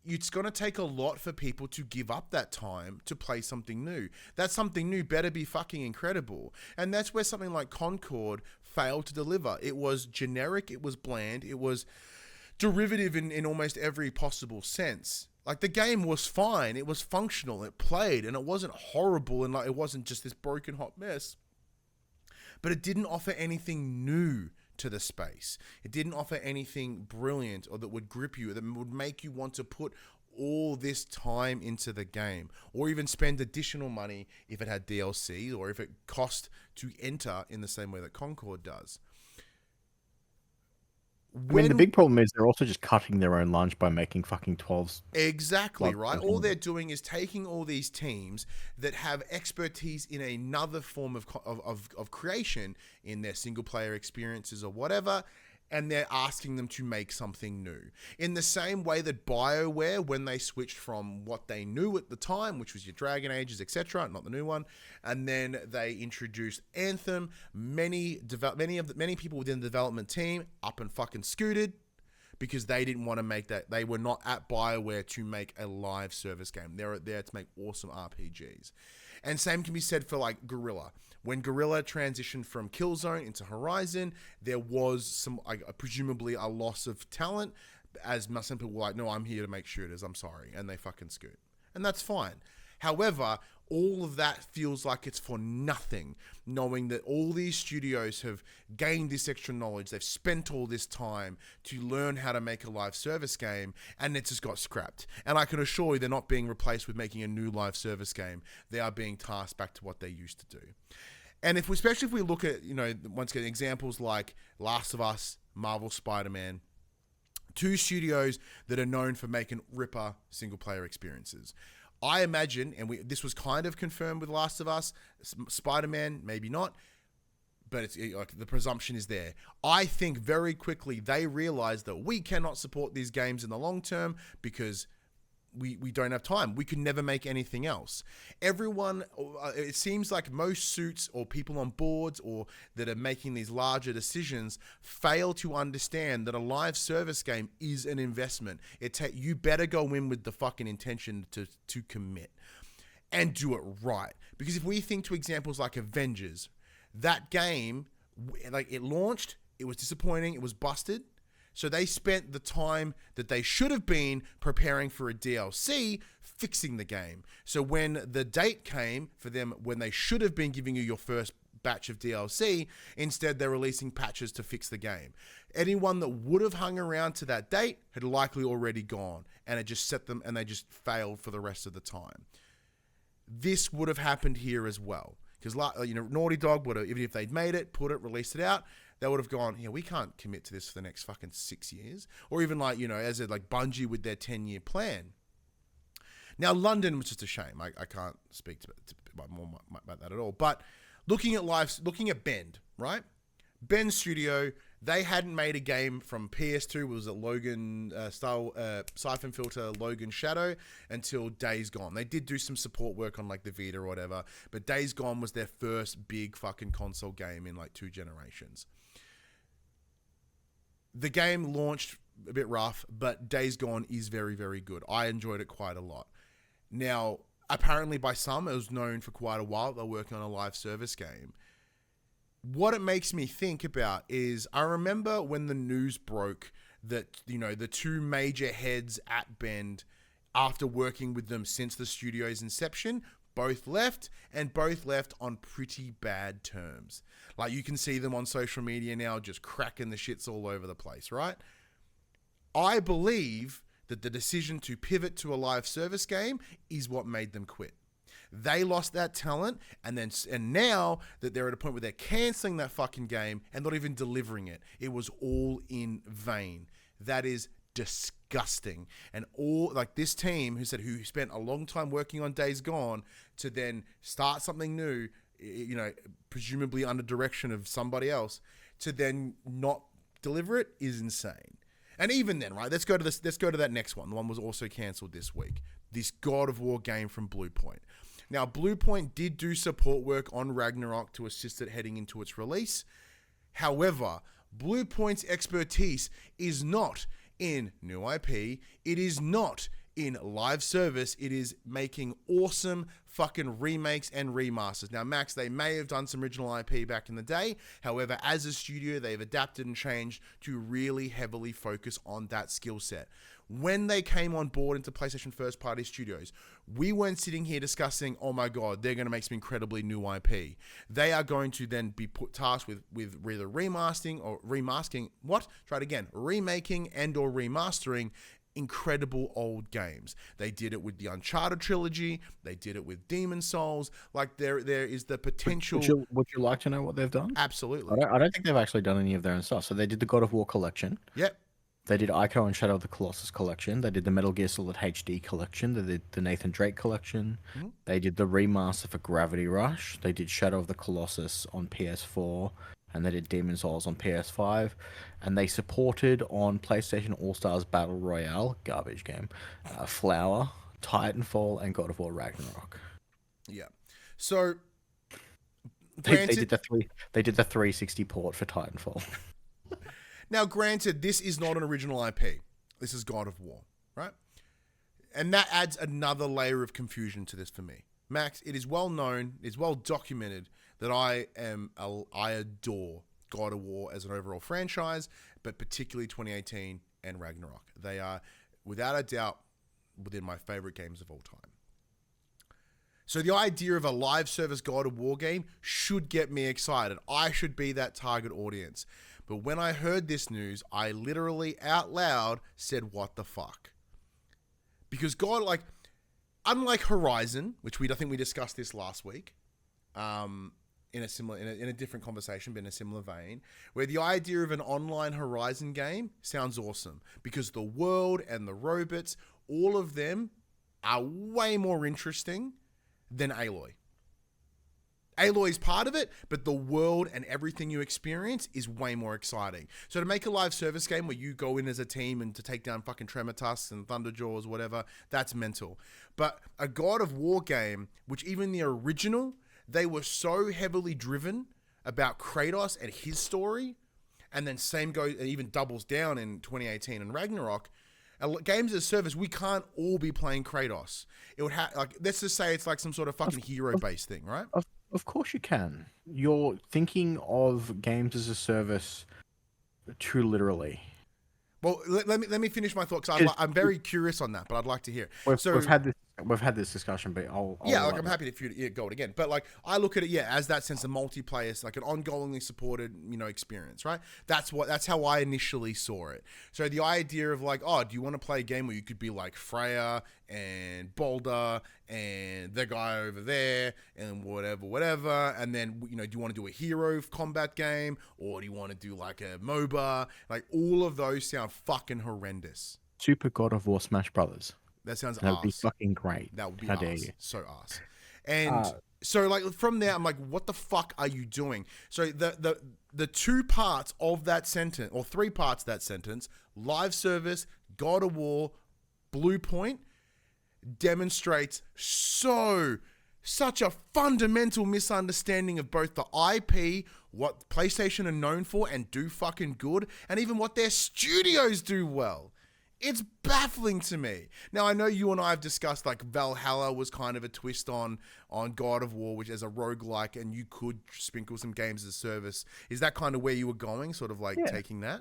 it's going to take a lot for people to give up that time to play something new. That something new better be fucking incredible. And that's where something like Concord failed to deliver. It was generic, it was bland, it was derivative in almost every possible sense. Like, the game was fine, it was functional, it played, and it wasn't horrible, and like it wasn't just this broken hot mess. But it didn't offer anything new to the space. It didn't offer anything brilliant or that would grip you, that would make you want to put all this time into the game, or even spend additional money if it had DLC, or if it cost to enter in the same way that Concord does. I mean, the big problem is they're also just cutting their own lunch by making fucking 12s. Exactly, right? All they're doing is taking all these teams that have expertise in another form of creation in their single-player experiences or whatever, and they're asking them to make something new. In the same way that BioWare, when they switched from what they knew at the time, which was your Dragon Ages, etc., not the new one, and then they introduced Anthem, many people within the development team up and fucking scooted because they didn't want to make that. They were not at BioWare to make a live service game. They're there to make awesome RPGs. And same can be said for like Guerrilla. When Guerrilla transitioned from Killzone into Horizon, there was presumably a loss of talent, as some people were like, no, I'm here to make shooters, I'm sorry, and they fucking scoot. And that's fine. However, all of that feels like it's for nothing, knowing that all these studios have gained this extra knowledge, they've spent all this time to learn how to make a live service game, and it just got scrapped. And I can assure you they're not being replaced with making a new live service game. They are being tasked back to what they used to do. And especially if we look at, once again, examples like Last of Us, Marvel Spider-Man, two studios that are known for making ripper single-player experiences. I imagine, and this was kind of confirmed with Last of Us, Spider-Man, maybe not, but it's like the presumption is there. I think very quickly they realized that we cannot support these games in the long term because we don't have time. We could never make anything else. Everyone, it seems like most suits or people on boards or that are making these larger decisions fail to understand that a live service game is an investment. You better go in with the fucking intention to commit. and do it right. Because if we think to examples like Avengers, that game, like it launched, it was disappointing, it was busted. So they spent the time that they should have been preparing for a DLC, fixing the game. So when the date came for them, when they should have been giving you your first batch of DLC, instead they're releasing patches to fix the game. Anyone that would have hung around to that date had likely already gone, and it just set them, and they just failed for the rest of the time. This would have happened here as well, because Naughty Dog would have, even if they'd made it, put it, released it out, they would have gone, we can't commit to this for the next fucking 6 years, or even as a Bungie with their 10-year plan. Now London was just a shame. I can't speak more about that at all. But looking at Bend, right? Bend Studio, they hadn't made a game from PS2, it was a Logan style Siphon Filter Logan Shadow, until Days Gone. They did do some support work on the Vita or whatever, but Days Gone was their first big fucking console game in 2 generations. The game launched a bit rough, but Days Gone is very, very good. I enjoyed it quite a lot. Now, apparently by some, it was known for quite a while they're working on a live service game. What it makes me think about is, I remember when the news broke that, the 2 major heads at Bend, after working with them since the studio's inception, both left, and both left on pretty bad terms. You can see them on social media now just cracking the shits all over the place, right? I believe that the decision to pivot to a live service game is what made them quit. They lost that talent, and now that they're at a point where they're canceling that fucking game and not even delivering it, it was all in vain. That is disgusting. And all this team who spent a long time working on Days Gone to then start something new, presumably under direction of somebody else, to then not deliver it is insane. And even then, right? Let's go to that next one. The one was also cancelled this week. This God of War game from Bluepoint. Now, Bluepoint did do support work on Ragnarok to assist it heading into its release. However, Bluepoint's expertise is not in new IP. It is not in live service. It is making awesome fucking remakes and remasters. Now, Max, they may have done some original IP back in the day. However, as a studio, they've adapted and changed to really heavily focus on that skill set. When they came on board into PlayStation first party studios, we weren't sitting here discussing, oh my God, they're going to make some incredibly new IP. They are going to then be tasked with either remaking and or remastering incredible old games. They did it with the Uncharted trilogy. They did it with Demon Souls. There is the potential. Would you like to know what they've done? Absolutely. I don't think they've actually done any of their own stuff. So they did the God of War collection. Yep. They did Ico and Shadow of the Colossus collection. They did the Metal Gear Solid HD collection. They did the Nathan Drake collection. Mm-hmm. They did the remaster for Gravity Rush. They did Shadow of the Colossus on PS4. And they did Demon Souls on PS5. And they supported on PlayStation All-Stars Battle Royale, garbage game, Flower, Titanfall, and God of War Ragnarok. Yeah. So, they did the 360 port for Titanfall. Now, granted, this is not an original IP. This is God of War, right? And that adds another layer of confusion to this for me. Max, it is well known, it's well documented that I adore God of War as an overall franchise, but particularly 2018 and Ragnarok. They are, without a doubt, within my favorite games of all time. So the idea of a live service God of War game should get me excited. I should be that target audience. But when I heard this news, I literally out loud said, what the fuck? Because unlike Horizon, which I think we discussed this last week, in a different conversation, but in a similar vein, where the idea of an online Horizon game sounds awesome because the world and the robots, all of them are way more interesting than Aloy. Aloy is part of it, but the world and everything you experience is way more exciting. So to make a live service game where you go in as a team and to take down fucking Trematusks and Thunderjaws, whatever, that's mental. But a God of War game, which even the original, they were so heavily driven about Kratos and his story, and then same goes, and even doubles down in 2018 and Ragnarok, Games as a service, we can't all be playing Kratos. It would have like let's just say it's like some sort of fucking hero-based thing, right? Of course you can. You're thinking of games as a service too literally. Well, let me finish my thought because I'm very curious on that, but I'd like to hear. We've had this discussion, but I'll I'm happy for you to go it again. But like, I look at it, as that sense of multiplayer, it's like an ongoingly supported, experience, right? That's how I initially saw it. So the idea of like, oh, do you want to play a game where you could be like Freya and Balder and the guy over there and whatever, and then do you want to do a hero combat game or do you want to do like a MOBA? Like all of those sound fucking horrendous. Super God of War Smash Brothers. That sounds That would be fucking great. That would be How dare you? So ass. And so like from there, I'm like, what the fuck are you doing? So the two parts of that sentence, or three parts of that sentence, live service, God of War, Blue Point, demonstrates such a fundamental misunderstanding of both the IP, what PlayStation are known for and do fucking good, and even what their studios do well. It's baffling to me. Now, I know you and I have discussed like Valhalla was kind of a twist on God of War, which is a roguelike, and you could sprinkle some games as a service. Is that kind of where you were going, sort of like taking that?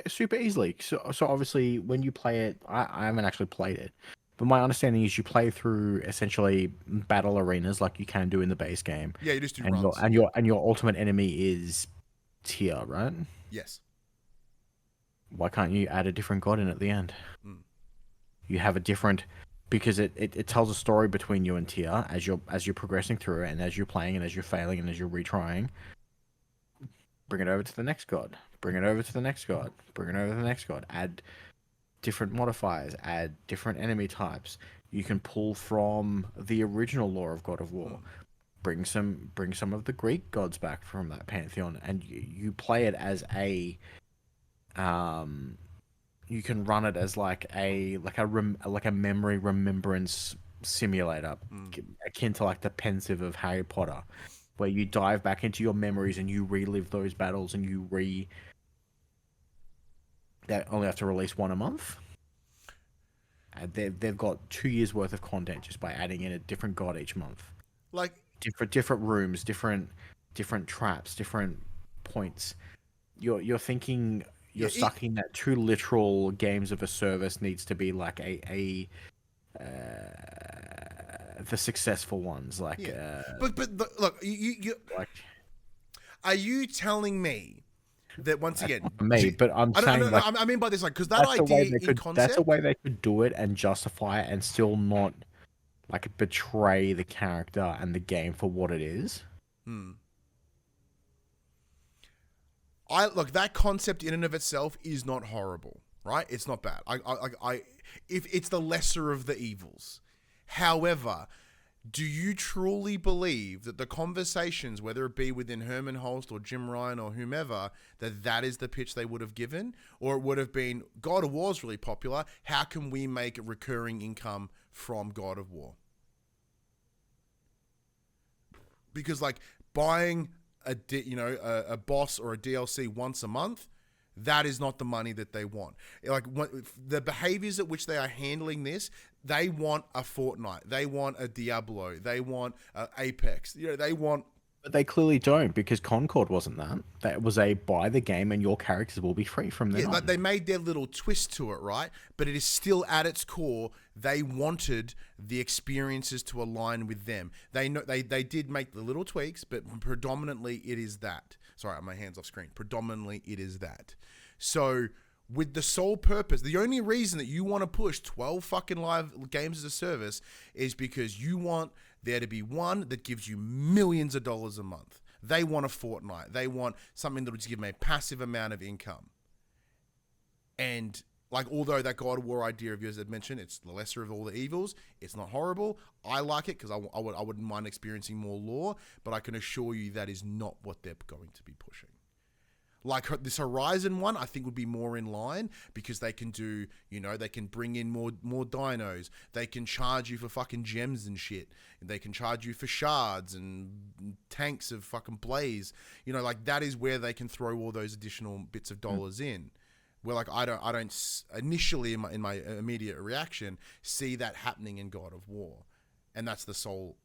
Super easily. So obviously when you play it, I haven't actually played it, but my understanding is you play through essentially battle arenas like you can do in the base game. Yeah, you just do runs. And your ultimate enemy is Tyr, right? Yes. Why can't you add a different god in at the end? You have a different, because it tells a story between you and Tyr as you're progressing through it, and as you're playing and as you're failing and as you're retrying. Bring it over to the next god. Bring it over to the next god. Bring it over to the next god. Add different modifiers. Add different enemy types. You can pull from the original lore of God of War. Bring some of the Greek gods back from that pantheon, and you play it as a. You can run it as like a memory remembrance simulator, akin to like the Pensive of Harry Potter, where you dive back into your memories and you relive those battles, and they only have to release one a month. They've got 2 years worth of content just by adding in a different god each month, like different rooms, different traps, different points. You're thinking. You're sucking that too literal games of a service needs to be like the successful ones, like. But look, you like. Are you telling me that once again? But I'm saying I mean by this like because that idea in concept. That's a way they could do it and justify it and still not like betray the character and the game for what it is. Look, that concept in and of itself is not horrible, right? It's not bad. If it's the lesser of the evils. However, do you truly believe that the conversations, whether it be within Herman Holst or Jim Ryan or whomever, that is the pitch they would have given? Or it would have been, God of War is really popular. How can we make a recurring income from God of War? Because like buying a boss or a DLC once a month, that is not the money that they want. Like the behaviors at which they are handling this, they want a Fortnite, they want a Diablo, they want Apex. They want. But they clearly don't, because Concord wasn't that. That was a buy the game and your characters will be free from there. But they made their little twist to it, right? But it is still at its core. They wanted the experiences to align with them. They did make the little tweaks, but predominantly it is that. Sorry, my hand's off screen. Predominantly it is that. So with the sole purpose, the only reason that you want to push 12 fucking live games as a service is because you want there to be one that gives you millions of dollars a month. They want a Fortnite. They want something that will just give them a passive amount of income. And like, although that God of War idea of yours, I'd mentioned, it's the lesser of all the evils. It's not horrible. I like it because I wouldn't mind experiencing more lore, but I can assure you that is not what they're going to be pushing. Like this Horizon one, I think would be more in line because they can do, they can bring in more dinos. They can charge you for fucking gems and shit. They can charge you for shards and tanks of fucking blaze. Like that is where they can throw all those additional bits of dollars in. Where like I don't initially in my immediate reaction see that happening in God of War, and that's the sole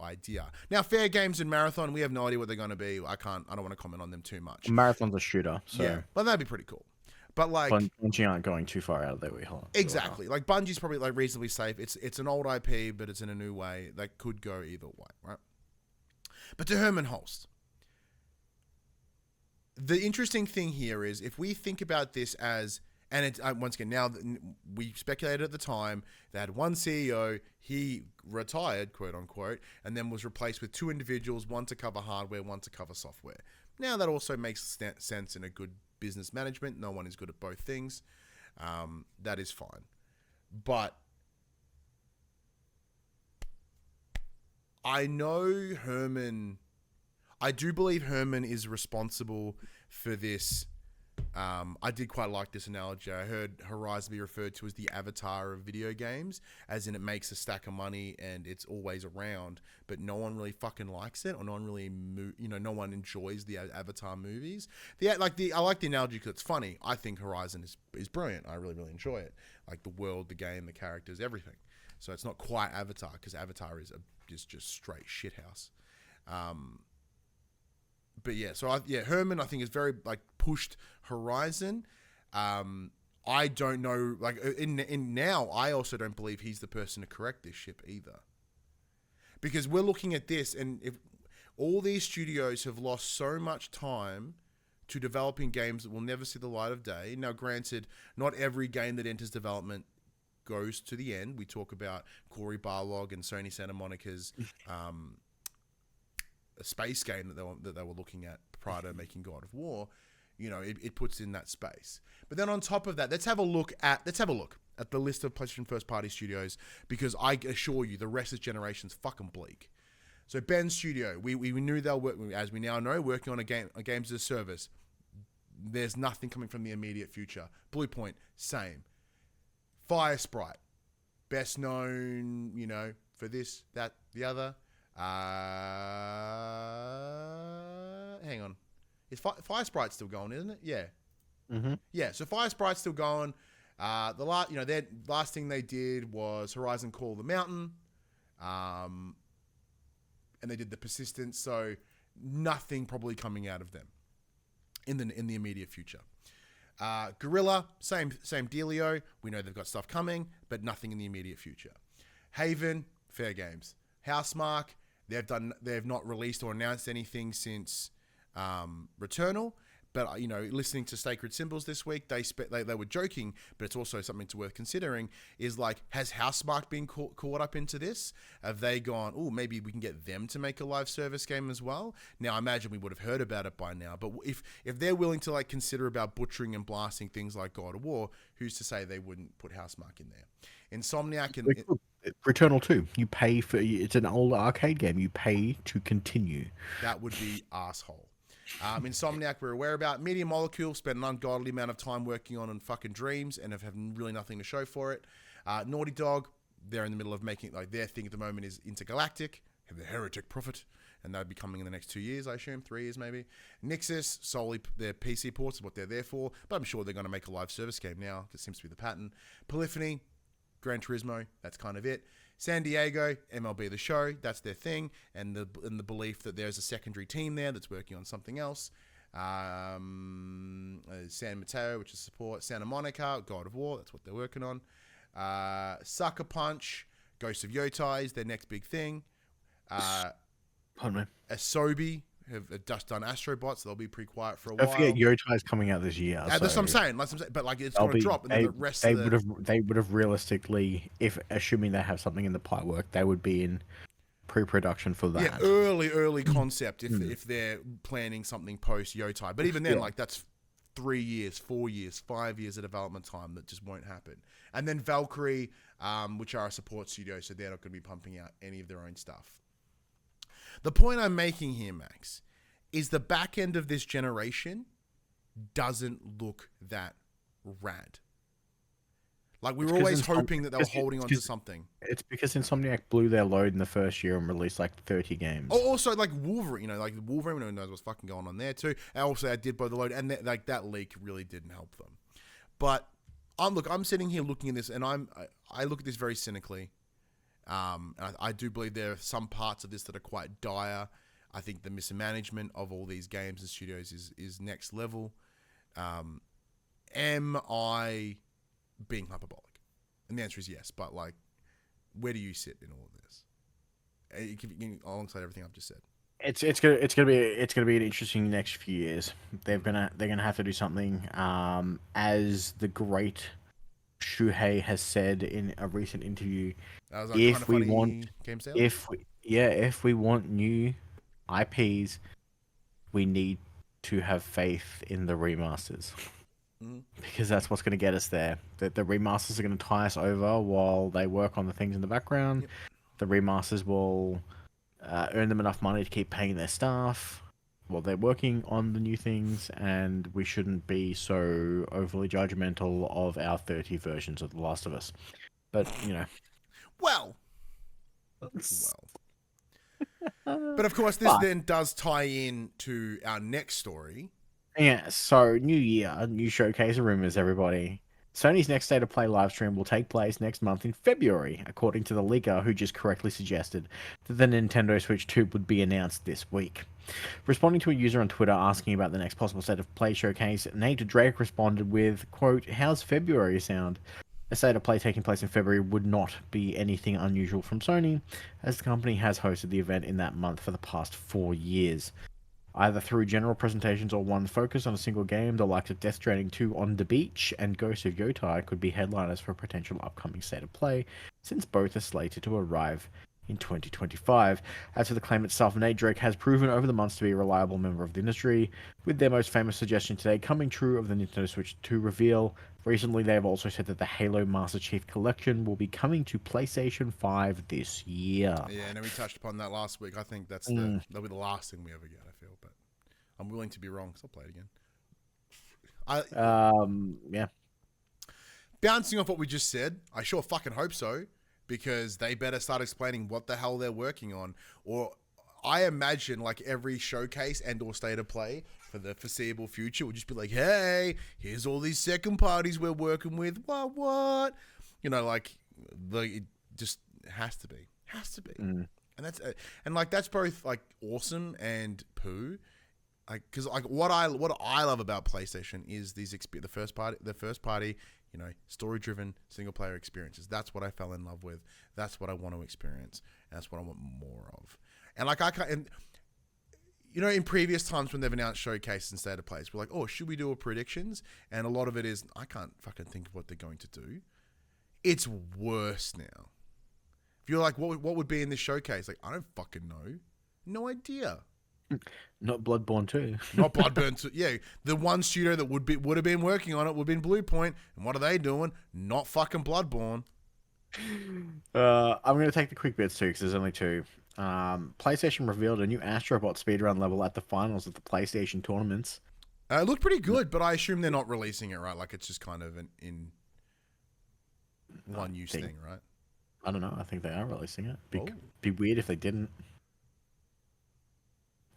idea. Now, Fair Games and Marathon, we have no idea what they're going to be. I don't want to comment on them too much. Marathon's a shooter, so yeah, but that'd be pretty cool. But like Bungie aren't going too far out of their way. Exactly. Like Bungie's probably like reasonably safe. It's an old IP, but it's in a new way that could go either way, right? But to Herman Holst, the interesting thing here is if we think about this as, and it's once again, now we speculated at the time they had one CEO, he retired, quote unquote, and then was replaced with two individuals, one to cover hardware, one to cover software. Now that also makes sense in a good business management. No one is good at both things. That is fine. But I know Herman, I do believe Herman is responsible for this. I did quite like this analogy. I heard Horizon be referred to as the avatar of video games, as in it makes a stack of money and it's always around, but no one really fucking likes it, or no one really, no one enjoys the Avatar movies. I like the analogy because it's funny. I think Horizon is brilliant. I really, really enjoy it. Like the world, the game, the characters, everything. So it's not quite Avatar, because Avatar is just straight shithouse. But yeah, so Herman I think is very like pushed Horizon. I don't know, like in now I also don't believe he's the person to correct this ship either, because we're looking at this, and if all these studios have lost so much time to developing games that will never see the light of day. Now, granted, not every game that enters development goes to the end. We talk about Corey Barlog and Sony Santa Monica's a space game that they were looking at prior to making God of War. It puts in that space. But then on top of that, let's have a look at the list of PlayStation first party studios, because I assure you the rest of this generation's fucking bleak. So Ben Studio, we knew they'll work, as we now know, working on a games as a service. There's nothing coming from the immediate future. Bluepoint, same. Fire Sprite, best known, for this, that, the other. Hang on. Is Fire Sprite still going, isn't it? Yeah. Mm-hmm. Yeah, so Fire Sprite's still going. Their last thing they did was Horizon Call of the Mountain. And they did the Persistence, so nothing probably coming out of them in the immediate future. Guerrilla, same dealio. We know they've got stuff coming, but nothing in the immediate future. Haven, Fair Games. Housemarque, they've not released or announced anything since Returnal, but listening to Sacred Symbols this week, they were joking, but it's also something worth considering. Is like, has Housemarque been caught up into this? Have they gone, oh, maybe we can get them to make a live service game as well? Now, I imagine we would have heard about it by now, but if they're willing to like consider about butchering and blasting things like God of War, who's to say they wouldn't put Housemarque in there? Insomniac and Returnal 2, you pay for, it's an old arcade game, you pay to continue. That would be asshole. Insomniac, we're aware about. Media Molecule spent an ungodly amount of time working on fucking Dreams and have really nothing to show for it. Naughty Dog, they're in the middle of making, like, their thing at the moment is Intergalactic, have the Heretic Prophet, and that'll be coming in the next 2 years, I assume, 3 years maybe. Nixus, solely their PC ports is what they're there for, but I'm sure they're going to make a live service game now. That seems to be the pattern. Polyphony, Gran Turismo, that's kind of it. San Diego, MLB The Show, that's their thing, and the belief that there's a secondary team there that's working on something else. San Mateo, which is support. Santa Monica, God of War, that's what they're working on. Sucker Punch, Ghost of Yotai is their next big thing. Pardon me. Asobi have just done Astrobot, so they'll be pretty quiet for a while. Don't forget Yotai's coming out this year. That's what I'm saying. But like, it's going to drop, and then the rest they would have realistically, if assuming they have something in the pipework, they would be in pre-production for that. Yeah, early concept if they're planning something post Yotai. But even then, like, that's 3 years, 4 years, 5 years of development time that just won't happen. And then Valkyrie, which are a support studio, so they're not going to be pumping out any of their own stuff. The point I'm making here, Max, is the back end of this generation doesn't look that rad. Like, we were always hoping that they were holding on to something. It's because Insomniac blew their load in the first year and released like 30 games. Also, like Wolverine, like Wolverine, who knows what's fucking going on there too. And also, I did blow the load, and that leak really didn't help them. But I'm sitting here looking at this, and I look at this very cynically. I do believe there are some parts of this that are quite dire. I think the mismanagement of all these games and studios is next level. Am I being hyperbolic? And the answer is yes. But like, where do you sit in all of this? Alongside everything I've just said. It's gonna be an interesting next few years. They're gonna have to do something. As the great Shuhei has said in a recent interview, if we want new IPs, we need to have faith in the remasters. Because that's what's going to get us there. The remasters are going to tie us over while they work on the things in the background. Yep. The remasters will earn them enough money to keep paying their staff while they're working on the new things, and we shouldn't be so overly judgmental of our 30 versions of The Last of Us. But, you know. Well. But of course, this then does tie in to our next story. Yeah, so new year, new showcase of rumors, everybody. Sony's next State of Play livestream will take place next month in February, according to the leaker who just correctly suggested that the Nintendo Switch 2 would be announced this week. Responding to a user on Twitter asking about the next possible State of Play showcase, Nate Drake responded with, quote, "How's February sound?" A State of Play taking place in February would not be anything unusual from Sony, as the company has hosted the event in that month for the past 4 years. Either through general presentations or one focused on a single game, the likes of Death Stranding 2 on the Beach and Ghost of Yotai could be headliners for a potential upcoming State of Play, since both are slated to arrive in 2025. As for the claim itself, Nate Drake has proven over the months to be a reliable member of the industry, with their most famous suggestion today coming true of the Nintendo Switch 2 reveal. Recently, they have also said that the Halo Master Chief Collection will be coming to PlayStation 5 this year. Yeah, and we touched upon that last week. I think that'll be the last thing we ever get, I feel. But I'm willing to be wrong, so I'll play it again. Yeah. Bouncing off what we just said, I sure fucking hope so, because they better start explaining what the hell they're working on. Or I imagine like every showcase and or State of Play for the foreseeable future will just be like, hey, here's all these second parties we're working with. What? You know, like it just has to be. And that's that's both like awesome and poo. Because what I love about PlayStation is the first party, you know, story driven single player experiences. That's what I fell in love with. That's what I want to experience. And that's what I want more of. And like you know, in previous times when they've announced showcases and State of Plays, we're like, oh, should we do a predictions? And a lot of it is, I can't fucking think of what they're going to do. It's worse now. If you're like, what would be in this showcase? Like, I don't fucking know. No idea. Not Bloodborne 2. Not Bloodborne 2. Yeah, the one studio that would have been working on it would have been Bluepoint. And what are they doing? Not fucking Bloodborne. I'm going to take the quick bits too, because there's only two. PlayStation revealed a new Astrobot speedrun level at the finals of the PlayStation tournaments. It looked pretty good, but I assume they're not releasing it, right? Like, it's just kind of an in one use thing, right? I don't know. I think they are releasing it. Be weird if they didn't.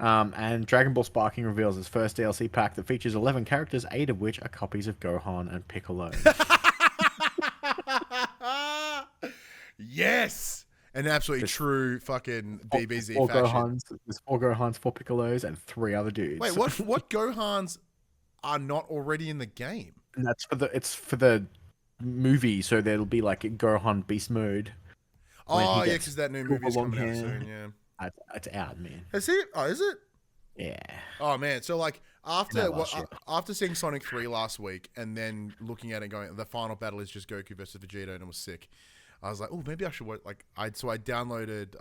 And Dragon Ball Sparking reveals its first DLC pack that features 11 characters, 8 of which are copies of Gohan and Piccolo. Yes! An absolutely true fucking DBZ four fashion. There's 4 Gohans, 4 Piccolos, and 3 other dudes. Wait, what Gohans are not already in the game? And it's for the movie, so there'll be like a Gohan Beast Mode. Oh, yeah, because that new movie's coming out soon, yeah. It's out, man. Is it? Oh, is it? Yeah. Oh, man. So, like, after seeing Sonic 3 last week and then looking at it going, the final battle is just Goku versus Vegeta, and it was sick. I was like, oh, maybe I should watch. Like, so I downloaded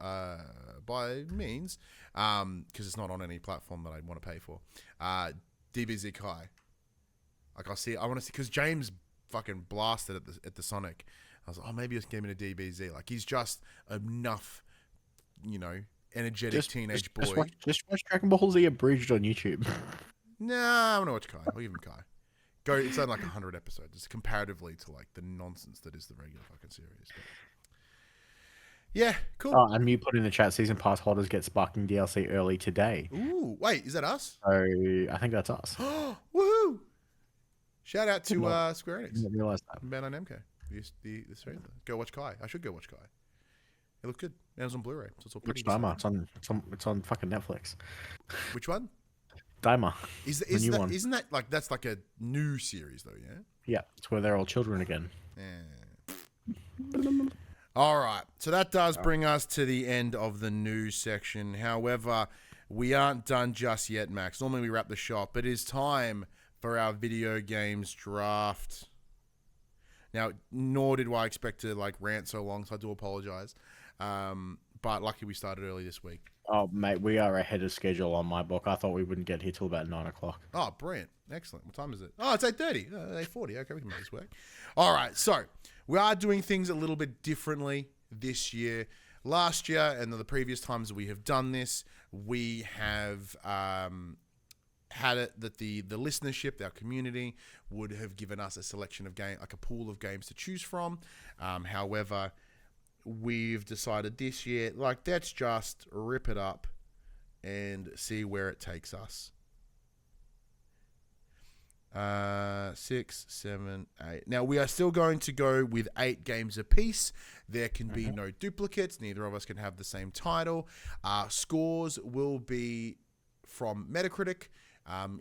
by means, because it's not on any platform that I want to pay for, DBZ Kai. Like, I want to see, because James fucking blasted at the Sonic. I was like, oh, maybe just give me a DBZ. Like, he's just enough, you know, energetic teenage boy. Just watch Dragon Ball Z abridged on YouTube. Nah, I want to watch Kai. I'll give him Kai. It's only like 100 episodes. It's comparatively to like the nonsense that is the regular fucking series. But yeah, cool. Oh, and you put in the chat, season pass holders get Sparking DLC early today. Ooh, wait, is that us? So I think that's us. Woohoo! Shout out to Square Enix. I didn't realize that. And Bandai Namco. The series. Go watch Kai. I should go watch Kai. It looked good. And it was on Blu-ray, so it's all pretty. Which Daima? It's on fucking Netflix. Which one? Daima. Isn't that like that's like a new series though? Yeah. Yeah, it's where they're all children again. Yeah. All right, so that does bring us to the end of the news section. However, we aren't done just yet, Max. Normally we wrap the shop, but it is time for our video games draft. Now, nor did I expect to like rant so long, so I do apologize. But lucky we started early this week. Oh, mate, we are ahead of schedule on my book. I thought we wouldn't get here till about 9 o'clock. Oh, brilliant. Excellent. What time is it? Oh, it's 8:30. 8:40. Okay, we can make this work. All right, so we are doing things a little bit differently this year. Last year and the previous times that we have done this, we have had it that the listenership, our community, would have given us a selection of game, like a pool of games to choose from. However, we've decided this year, like, let's just rip it up and see where it takes us. 6, 7, 8. Now, we are still going to go with 8 games apiece. There can be no duplicates. Neither of us can have the same title. Scores will be from Metacritic.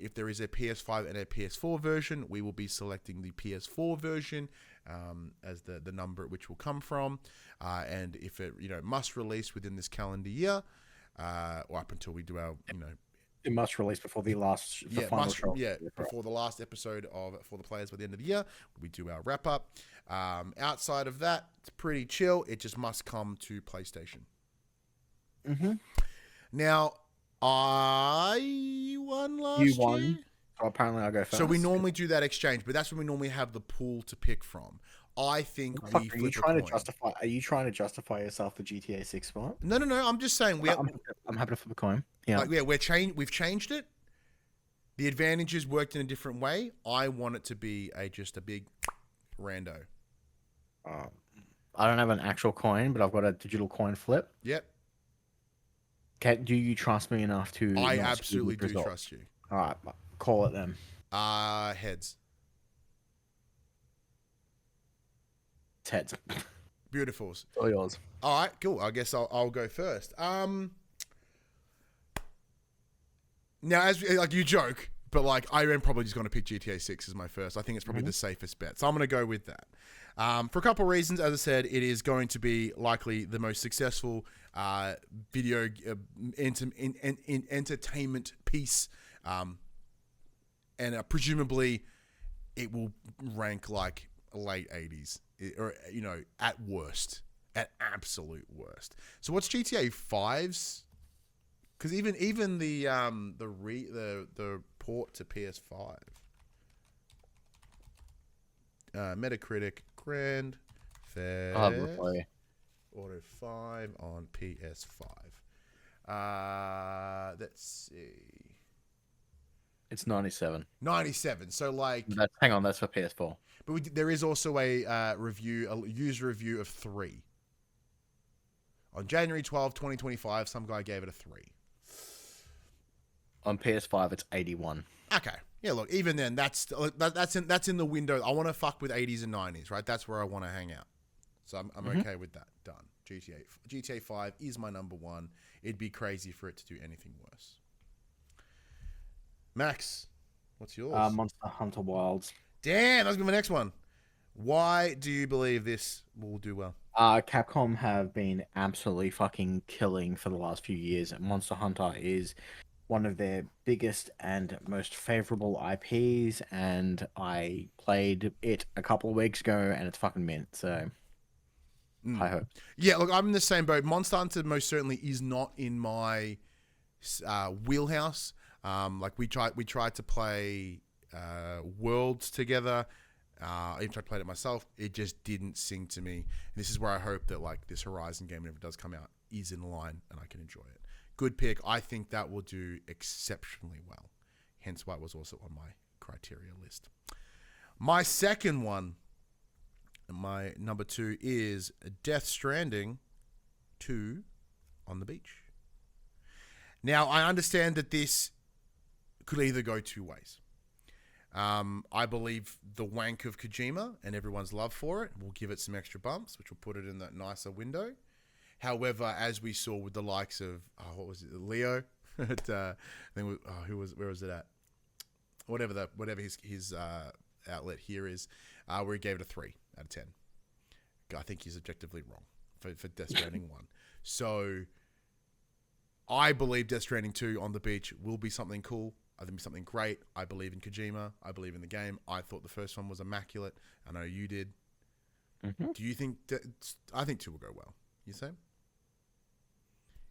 If there is a PS5 and a PS4 version, we will be selecting the PS4 version as the number at which will come from. And if it must release within this calendar year, or up until we do our it must release before the last before the last episode of For the Players by the end of the year, we do our wrap up. Outside of that, it's pretty chill. It just must come to PlayStation. Now, I won last year. You won. So apparently I go first. So we normally do that exchange, but that's when we normally have the pool to pick from. I think we flip a coin. Are you trying to justify yourself the GTA 6 spot? No. I'm just saying I'm happy to flip a coin. Yeah. We've changed it. The advantages worked in a different way. I want it to be just a big rando. I don't have an actual coin, but I've got a digital coin flip. Yep. Do you trust me enough to? I absolutely do trust you. All right, call it then. Heads. It's heads. Beautifuls. All yours. All right, cool. I guess I'll go first. Now, as like you joke, but like I am probably just going to pick GTA 6 as my first. I think it's probably the safest bet, so I'm going to go with that. For a couple of reasons, as I said, it is going to be likely the most successful video entertainment piece, and presumably it will rank like late 80s, or at worst, at absolute worst. So what's GTA 5's? Because even the port to PS5, Metacritic Grand Theft Auto 5 on PS5. Let's see. It's 97. 97. So like, hang on, that's for PS4. But there is also a user review of 3 on January 12, 2025. Some guy gave it a 3. On PS5, it's 81. Okay. Yeah, look, even then, that's in the window. I want to fuck with 80s and 90s, right? That's where I want to hang out. So I'm okay with that. Done. GTA 5 is my number 1. It'd be crazy for it to do anything worse. Max, what's yours? Monster Hunter Wilds. Damn, that was my next one. Why do you believe this will do well? Capcom have been absolutely fucking killing for the last few years. Monster Hunter is one of their biggest and most favorable IPs, and I played it a couple of weeks ago, and it's fucking mint, so I hope. Yeah, look, I'm in the same boat. Monster Hunter most certainly is not in my wheelhouse. Like we tried to play Worlds together. I even tried to play it myself. It just didn't sing to me. And this is where I hope that like this Horizon game, whenever it does come out, is in line and I can enjoy it. Good pick. I think that will do exceptionally well. Hence why it was also on my criteria list. My second one, my number 2, is Death Stranding 2 on the beach. Now, I understand that this could either go two ways. I believe the wank of Kojima and everyone's love for it will give it some extra bumps, which will put it in that nicer window. However, as we saw with the likes of what was it, Leo? Where was it at? Whatever his outlet here is, where he gave it a 3 out of 10. I think he's objectively wrong for Death Stranding 1. So I believe Death Stranding 2 on the beach will be something cool. I think it'll be something great. I believe in Kojima. I believe in the game. I thought the first one was immaculate. I know you did. Mm-hmm. Do you think I think 2 will go well? You say?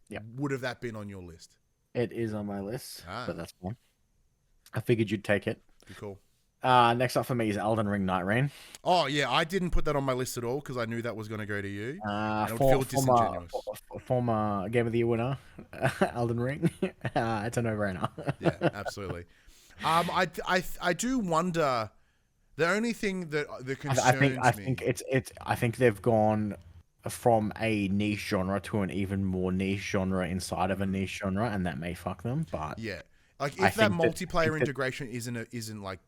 Yeah. Would have that been on your list? It is on my list, but that's fine. I figured you'd take it. Be cool. Next up for me is Elden Ring Night Rain. Oh, yeah. I didn't put that on my list at all because I knew that was going to go to you. And it would feel disingenuous. Former Game of the Year winner, Elden Ring. It's a no-brainer. Yeah, absolutely. I do wonder. The only thing that concerns me. I think they've gone from a niche genre to an even more niche genre inside of a niche genre, and that may fuck them. But yeah, like if that multiplayer integration isn't like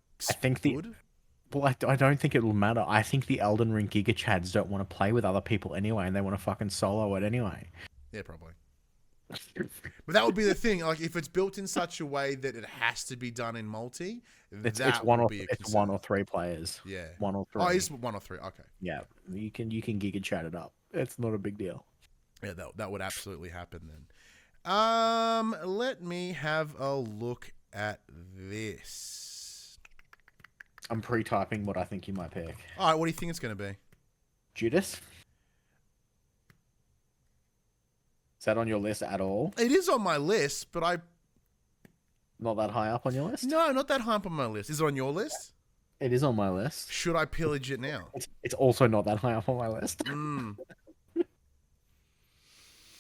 good. Well, I don't think it'll matter. I think the Elden Ring Giga Chads don't want to play with other people anyway, and they want to fucking solo it anyway. Yeah, probably. But that would be the thing. Like, if it's built in such a way that it has to be done in multi, it's one or three players. Yeah, 1 or 3. Oh, it's 1 or 3. Okay. Yeah, you can Giga Chat it up. It's not a big deal. Yeah, that would absolutely happen then. Let me have a look at this. I'm pre-typing what I think you might pick. All right, what do you think it's going to be? Judas? Is that on your list at all? It is on my list, but Not that high up on your list? No, not that high up on my list. Is it on your list? It is on my list. Should I pillage it now? It's also not that high up on my list.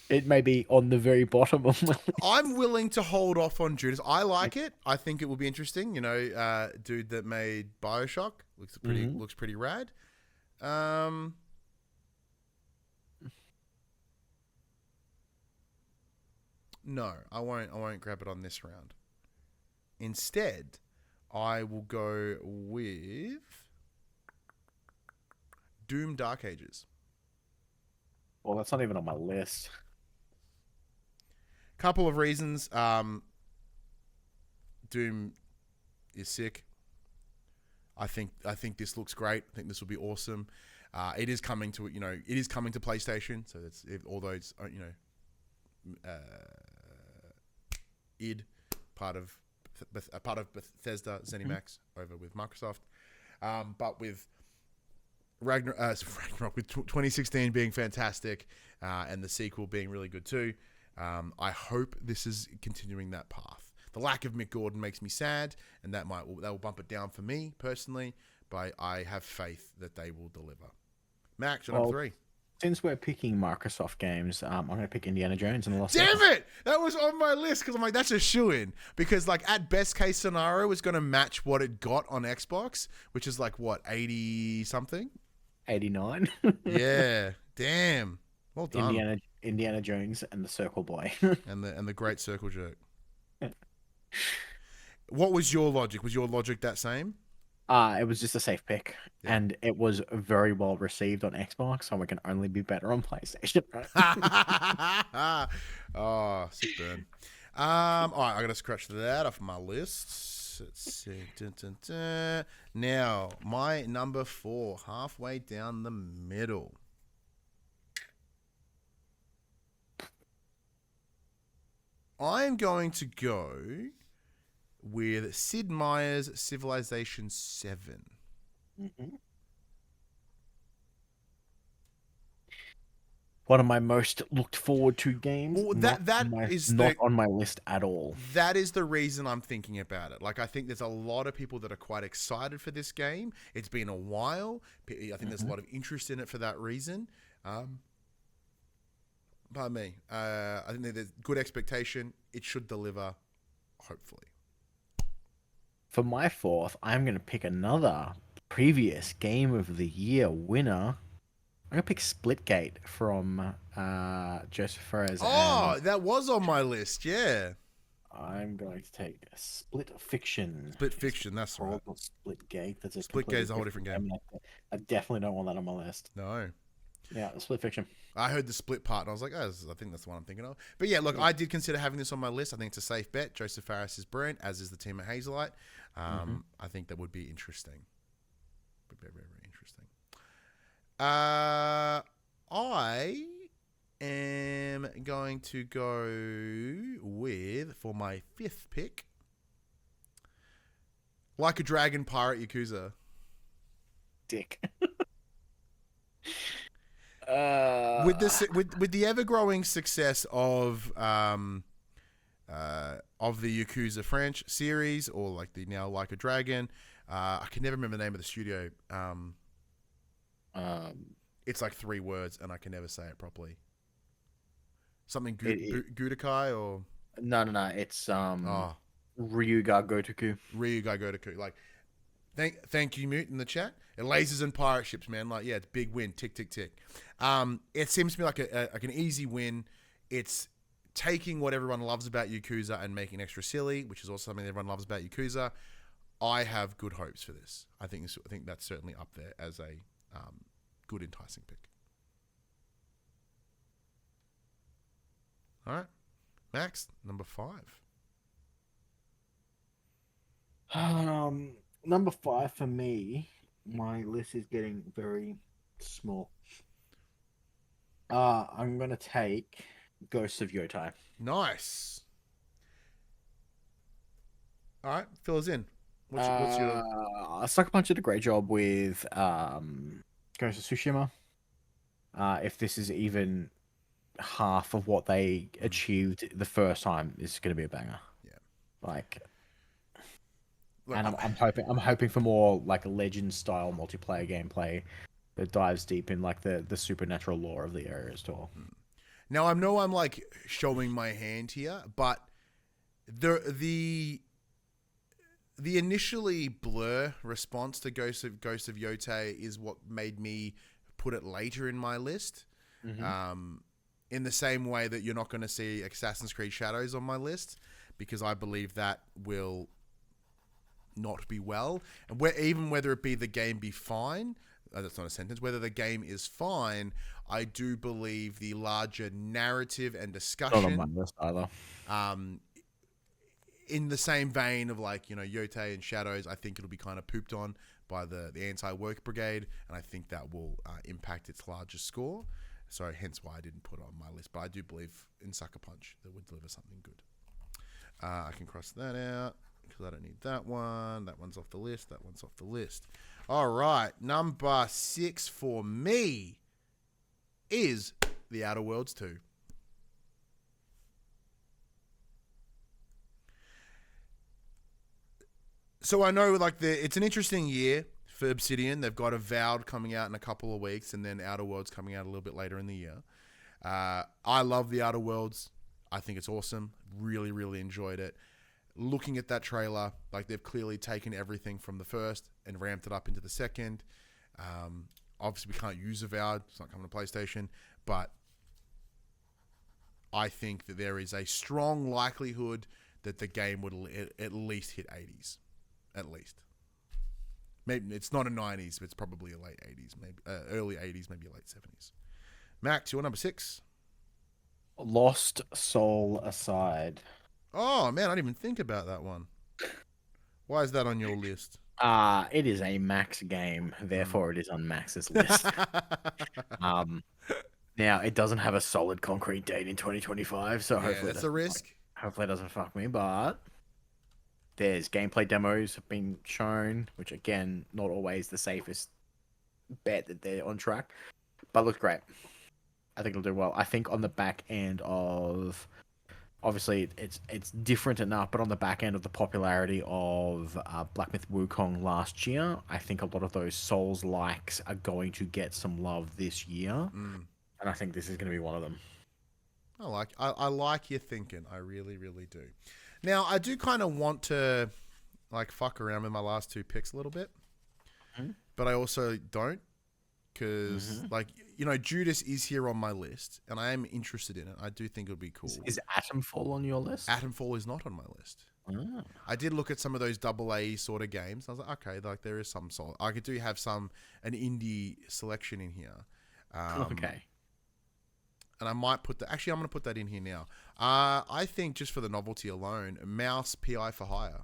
It may be on the very bottom of my list. I'm willing to hold off on Judas. I like it. I think it will be interesting. You know, dude that made BioShock looks pretty rad. No, I won't grab it on this round. Instead, I will go with Doom Dark Ages. Well, that's not even on my list. Couple of reasons. Doom is sick. I think this looks great. I think this will be awesome. It is coming to PlayStation. So that's all those id part of Bethesda ZeniMax over with Microsoft, but with Ragnarok with 2016 being fantastic, and the sequel being really good too. I hope this is continuing that path. The lack of Mick Gordon makes me sad, and that will bump it down for me personally. But I have faith that they will deliver. Max, number 3. Since we're picking Microsoft games, I'm going to pick Indiana Jones and the Lost Damn it! That was on my list because I'm like, that's a shoo-in. Because like at best case scenario, it's going to match what it got on Xbox, which is like what, 80 something? 89. Yeah. Damn. Well done. Indiana Jones and the Circle Boy. and the Great Circle Jerk. What was your logic? Was your logic that same? It was just a safe pick, and it was very well received on Xbox, so it can only be better on PlayStation. Oh, sick burn. All right, I gotta scratch that off my list. Let's see. Now, my number 4, halfway down the middle. I'm going to go with Sid Meier's Civilization 7. Mm-hmm. One of my most looked forward to games. Well, that is not on my list at all. That is the reason I'm thinking about it. Like, I think there's a lot of people that are quite excited for this game. It's been a while. I think there's a lot of interest in it for that reason. Pardon me. I think there's good expectation. It should deliver, hopefully. For my 4th, I'm going to pick another previous Game of the Year winner. I'm going to pick Splitgate from Joseph Fares. Oh, that was on my list, yeah. I'm going to take Split Fiction. Split Fiction, that's right. Or Split Gate. That's a Split Gate is a whole different game. I definitely don't want that on my list. No. Yeah, Split Fiction. I heard the split part and I was like, oh, I think that's the one I'm thinking of. But yeah, look, I did consider having this on my list. I think it's a safe bet. Joseph Fares is brilliant, as is the team at Hazelight. I think that would be interesting. Would be very, very interesting. I am going to go with, for my fifth pick, Like a Dragon Pirate Yakuza. Dick. With the ever growing success of the Yakuza French series, or like the now Like a Dragon, I can never remember the name of the studio. It's like 3 words, and I can never say it properly. Something Gudakai or no. It's Ryuga Gotoku. Ryuga Gotoku. Like, thank you, Mute, in the chat. It lasers and pirate ships, man. Like, yeah, it's big win. Tick, tick, tick. It seems to me like an easy win. It's taking what everyone loves about Yakuza and making it extra silly, which is also something everyone loves about Yakuza. I have good hopes for this. I think that's certainly up there as a good, enticing pick. All right, Max, number 5. Number 5 for me. My list is getting very small. I'm gonna take Ghosts of Yotai. Nice. All right, fill us in. What's your? Sucker Punch did a great job with Ghost of Tsushima. If this is even half of what they achieved the first time, is going to be a banger. Yeah. Like. Look, and I'm hoping for more like a legend style multiplayer gameplay that dives deep in like the supernatural lore of the area as well. Now I know I'm like showing my hand here, but the initially Blur response to Ghost of Yotai is what made me put it later in my list. In the same way that you're not going to see Assassin's Creed Shadows on my list, because I believe that will not be well, and even whether it be the game be fine, that's not a sentence, whether the game is fine, I do believe the larger narrative and discussion, not on my list either. In the same vein of like, Yotai and Shadows, I think it'll be kind of pooped on by the anti-woke brigade, and I think that will impact its larger score. So hence why I didn't put it on my list, but I do believe in Sucker Punch that would deliver something good. I can cross that out, because I don't need that one. That one's off the list. That one's off the list. All right. Number 6 for me is The Outer Worlds 2. So I know like it's an interesting year for Obsidian. They've got Avowed coming out in a couple of weeks, and then Outer Worlds coming out a little bit later in the year. I love The Outer Worlds. I think it's awesome. Really, really enjoyed it. Looking at that trailer, like they've clearly taken everything from the first and ramped it up into the second. Obviously, we can't use Avowed. It's not coming to PlayStation. But I think that there is a strong likelihood that the game would at least hit 80s. At least. Maybe it's not a 90s, but it's probably a late 80s, maybe early 80s, maybe a late 70s. Max, your number 6? Lost Soul Aside. Oh, man, I didn't even think about that one. Why is that on your list? It is a Max game, therefore it is on Max's list. Now, it doesn't have a solid concrete date in 2025, so hopefully that's a risk. Hopefully it doesn't fuck me, but there's gameplay demos have been shown, which again, not always the safest bet that they're on track, but looks great. I think it'll do well. I think on the back end of, obviously it's different enough, but on the back end of the popularity of Black Myth Wukong last year, I think a lot of those Souls likes are going to get some love this year, and I think this is going to be one of them. I like your thinking. I really, really do. Now, I do kind of want to like fuck around with my last 2 picks a little bit, but I also don't, because, like, Judas is here on my list, and I am interested in it. I do think it would be cool. Is Atomfall on your list? Atomfall is not on my list. Oh. I did look at some of those AA sort of games. I was like, okay, like there is some sort. I do have an indie selection in here. Okay. And I might put that. Actually, I'm going to put that in here now. I think just for the novelty alone, Mouse PI for Hire.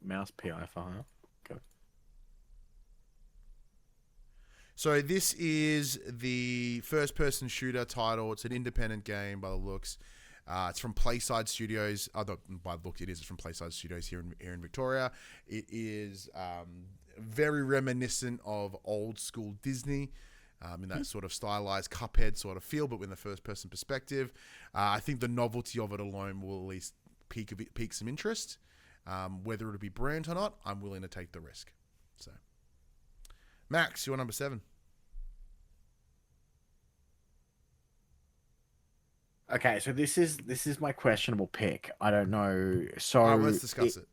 Mouse PI for Hire. Okay. So this is the first-person shooter title. It's an independent game by the looks. It's from Playside Studios. By the look, it is. It's from Playside Studios here in Victoria. It is very reminiscent of old school Disney, in that sort of stylized Cuphead sort of feel, but with a first-person perspective. I think the novelty of it alone will at least pique some interest. Whether it'll be brilliant or not, I'm willing to take the risk. So, Max, you're number 7. Okay, so this is my questionable pick. I don't know. So let's discuss it.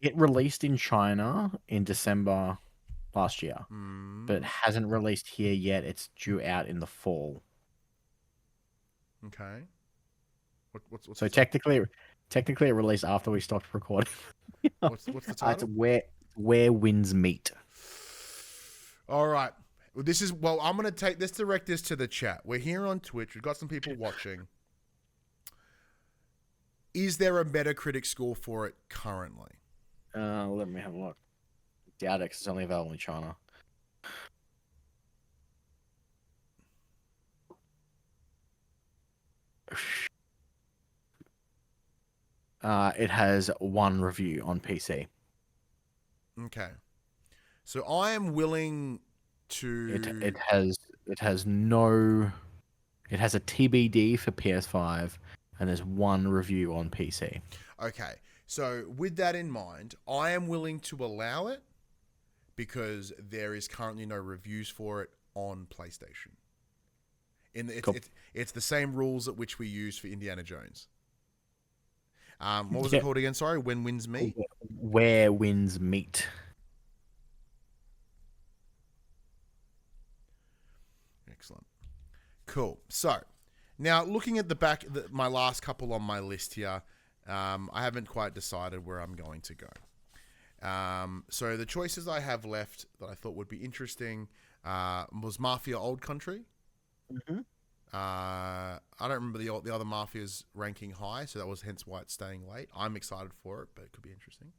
It released in China in December last year, but hasn't released here yet. It's due out in the fall. Okay. What's so technically it released after we stopped recording. What's the title? It's Where Winds Meet. All right. Well, I'm going to let's direct this to the chat. We're here on Twitch. We've got some people watching. Is there a Metacritic score for it currently? Let me have a look. Doubt it, 'cause it's only available in China. It has 1 review on PC. Okay. So I am willing to... It has a TBD for PS5, and there's 1 review on PC. Okay. So with that in mind, I am willing to allow it because there is currently no reviews for it on PlayStation. It's the same rules at which we use for Indiana Jones. What was it called again? Sorry, When Winds Meet? Where Winds Meet. Excellent. Cool. So, now looking at my last couple on my list here, I haven't quite decided where I'm going to go. So the choices I have left that I thought would be interesting was Mafia Old Country. Mm-hmm. I don't remember the other Mafias ranking high, so that was hence why it's staying late. I'm excited for it, but it could be interesting.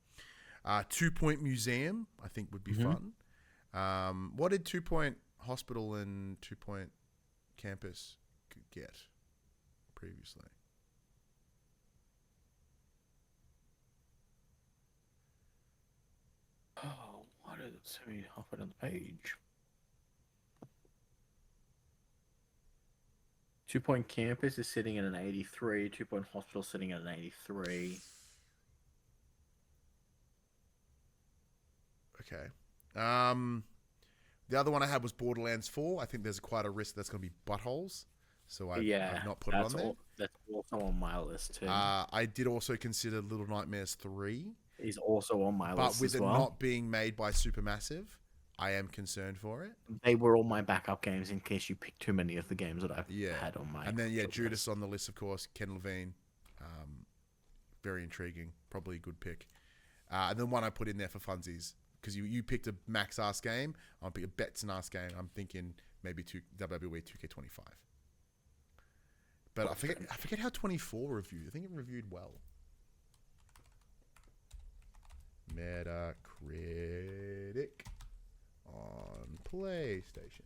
2 Point Museum, I think, would be fun. What did 2 Point Hospital and 2 Point Campus get previously? Oh, why did it say me halfway down the page? 2 Point Campus is sitting at an 83. 2 Point Hospital sitting at an 83. Okay. The other one I had was Borderlands 4. I think there's quite a risk that's going to be buttholes. So I've not put it on there. That's also on my list too. I did also consider Little Nightmares 3. Is also on my list But with as it well. not being made by Supermassive, I am concerned for it. They were all my backup games in case you picked too many of the games that I've had on my... And then, Judas on the list, of course. Ken Levine. Very intriguing. Probably a good pick. And then one I put in there for funsies. Because you picked a max-ass game. I'll pick a bets-and-ass game. I'm thinking maybe WWE 2K25. But I forget how 24 reviewed. I think it reviewed well. Metacritic on PlayStation.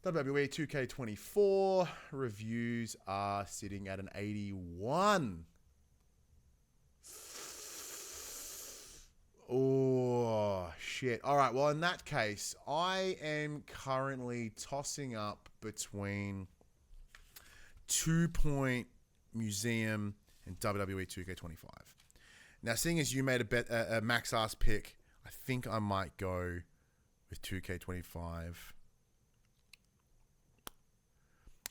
WWE 2K24 reviews are sitting at an 81. Oh, shit. All right, well, in that case, I am currently tossing up between 2 Point Museum and WWE 2K25. Now, seeing as you made a max-ass pick, I think I might go with 2K25.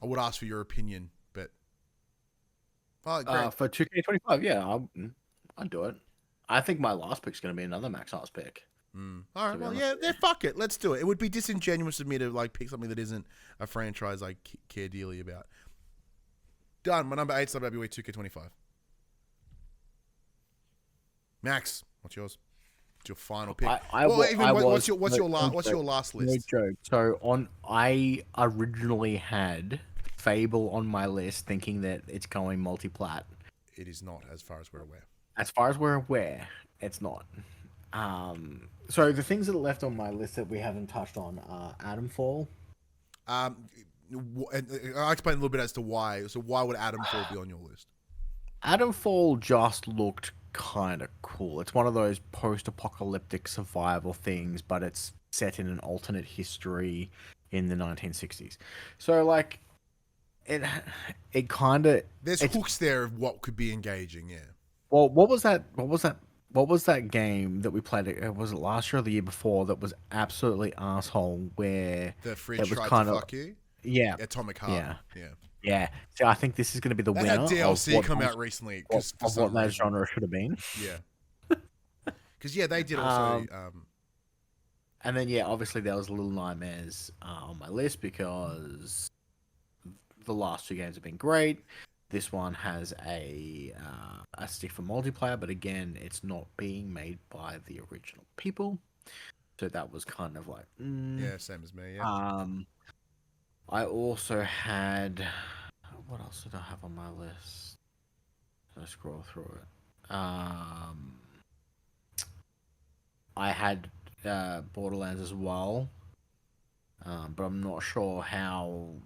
I would ask for your opinion, but... for 2K25, yeah, I'd do it. I think my last pick's going to be another max-ass pick. All right, well, yeah, fuck it. Let's do it. It would be disingenuous of me to like pick something that isn't a franchise I care dearly about. Done. My number 8's WWE 2K25. Max, what's yours? What's your final pick? What's your last list? No joke. So I originally had Fable on my list, thinking that it's going multi-plat. It is not, as far as we're aware. As far as we're aware, it's not. So the things that are left on my list that we haven't touched on are Atomfall. I'll explain a little bit as to why. So why would Atomfall be on your list? Atomfall just looked kind of cool. It's one of those post-apocalyptic survival things, but it's set in an alternate history in the 1960s. So like, it kind of there's hooks there of what could be engaging. Yeah. Well, what was that game that we played? Was it last year or the year before? That was absolutely asshole. Where the fridge tried to fuck you. Yeah. Atomic Heart. Yeah. So I think this is going to be the winner. That had DLC come out recently. Of what that genre should have been. Yeah. Because they did also. And then obviously there was Little Nightmares on my list because the last two games have been great. This one has a stick for multiplayer, but again, it's not being made by the original people. So that was kind of like... Yeah, same as me, yeah. I also had... What else did I have on my list? I scroll through it. I had Borderlands as well, but I'm not sure how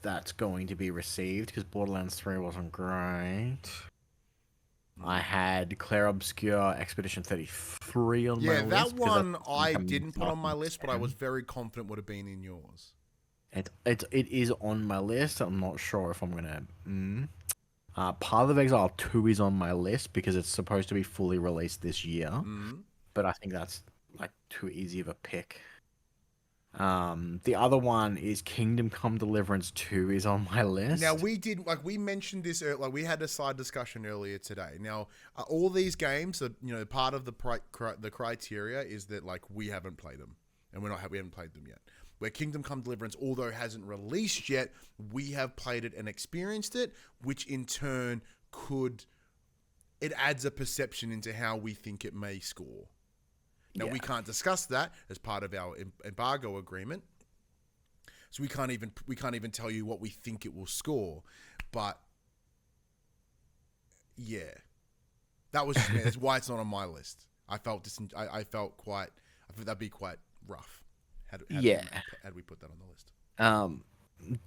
that's going to be received because Borderlands 3 wasn't great. I had Clair Obscur Expedition 33 on my list. Yeah, that one I didn't put on my list, but I was very confident would have been in yours. It is on my list. I'm not sure if I'm gonna. Path of Exile 2 is on my list because it's supposed to be fully released this year, but I think that's like too easy of a pick. The other one is Kingdom Come Deliverance 2 is on my list. Now we mentioned this earlier, we had a side discussion earlier today. Now all these games are, part of the criteria is that like we haven't played them and we haven't played them yet. Where Kingdom Come Deliverance, although it hasn't released yet, we have played it and experienced it, which in turn it adds a perception into how we think it may score. Now, we can't discuss that as part of our embargo agreement, so we can't even tell you what we think it will score. But yeah, that was just me. That's why it's not on my list. I think that'd be quite rough. How do we put that on the list?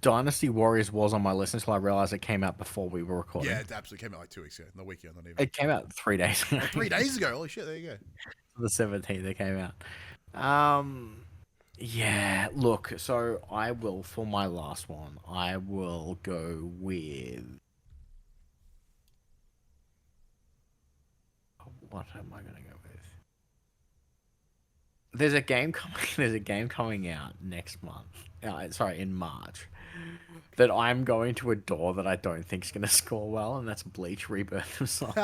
Dynasty Warriors was on my list until I realized it came out before we were recording. Yeah, it absolutely came out like 2 weeks ago. The weekend, not even. It came out 3 days ago. 3 days ago. Holy shit! There you go. The 17th it came out. Yeah, look, so I will, for my last one, I will go with... What am I going to go with? There's a game coming out next month. In March. That I'm going to adore that I don't think is going to score well, and that's Bleach Rebirth of Souls.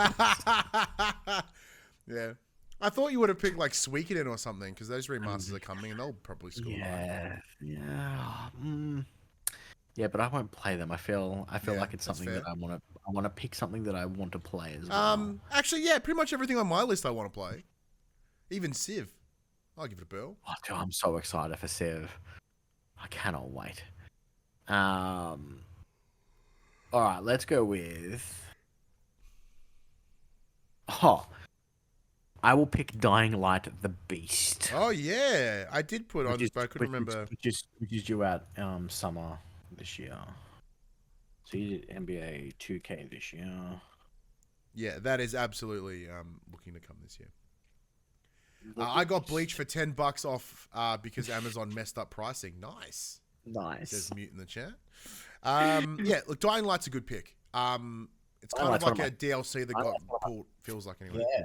Yeah. I thought you would have picked like Suikoden or something because those remasters are coming and they'll probably score. Yeah, but I won't play them. I feel like it's something that I want to pick something that I want to play as well. Actually, yeah, pretty much everything on my list I want to play. Even Civ. I'll give it a burl. Oh, dude, I'm so excited for Civ. I cannot wait. All right, let's go with... I will pick Dying Light the Beast. Oh, yeah. I did put on this, but I couldn't remember. Which is due out summer this year. So you did NBA 2K this year. Yeah, that is absolutely looking to come this year. I got Bleach for $10 off because Amazon messed up pricing. Nice. Says Mute in the chat. Yeah, look, Dying Light's a good pick. It's kind of like a DLC that got pulled, feels like anyway. Yeah.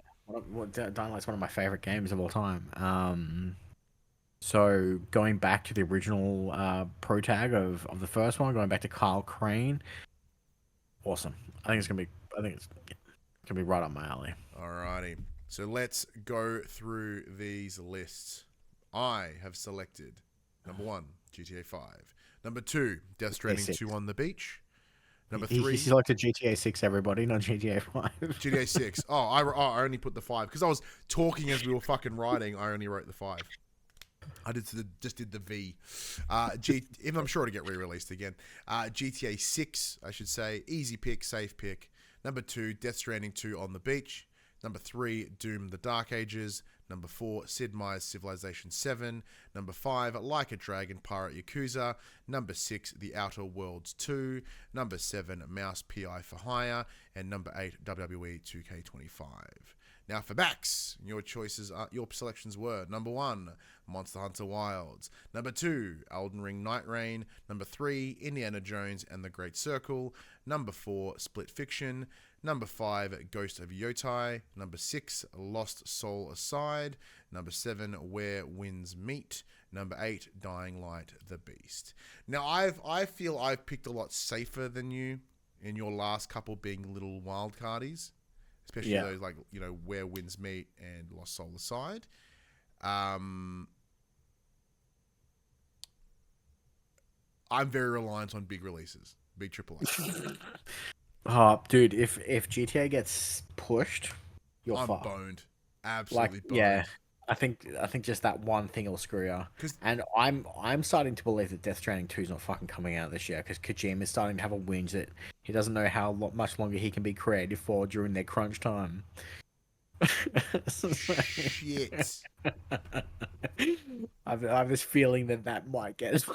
Dying Light's one of my favorite games of all time. So going back to the original pro tag of the first one, going back to Kyle Crane, awesome. I think it's gonna be right up my alley. Alrighty. So let's go through these lists. I have selected number 1, GTA 5. Number 2, Death Stranding 2 on the beach. Number 3, He selected GTA 6, everybody, not GTA 5. GTA 6. Oh, I only put the 5 because I was talking as we were fucking writing. I only wrote the 5. I just did the V. Even I'm sure it'll get re-released again. GTA 6, I should say. Easy pick, safe pick. Number 2, Death Stranding 2 on the beach. Number 3, Doom the Dark Ages. Number 4, Sid Meier's Civilization 7. Number 5, Like a Dragon Pirate Yakuza. Number 6, The Outer Worlds 2. Number 7, Mouse PI for Hire. And number 8, WWE 2K25. Now for backs, your selections were number 1, Monster Hunter Wilds. Number 2, Elden Ring Night Rain. Number 3, Indiana Jones and the Great Circle. Number 4, Split Fiction. Number 5, Ghost of Yotai. Number 6, Lost Soul Aside. Number 7, Where Winds Meet. Number 8, Dying Light, The Beast. Now I feel I've picked a lot safer than you in your last couple being little wild cardies. Especially those like, Where Winds Meet and Lost Soul Aside. I'm very reliant on big releases, big AAA. Oh, dude, if GTA gets pushed, I'm fucked. boned. Absolutely boned. Yeah, I think just that one thing will screw you. And I'm starting to believe that Death Stranding 2 is not fucking coming out this year because Kojima is starting to have a whinge that he doesn't know how much longer he can be creative for during their crunch time. Shit. I have this feeling that might get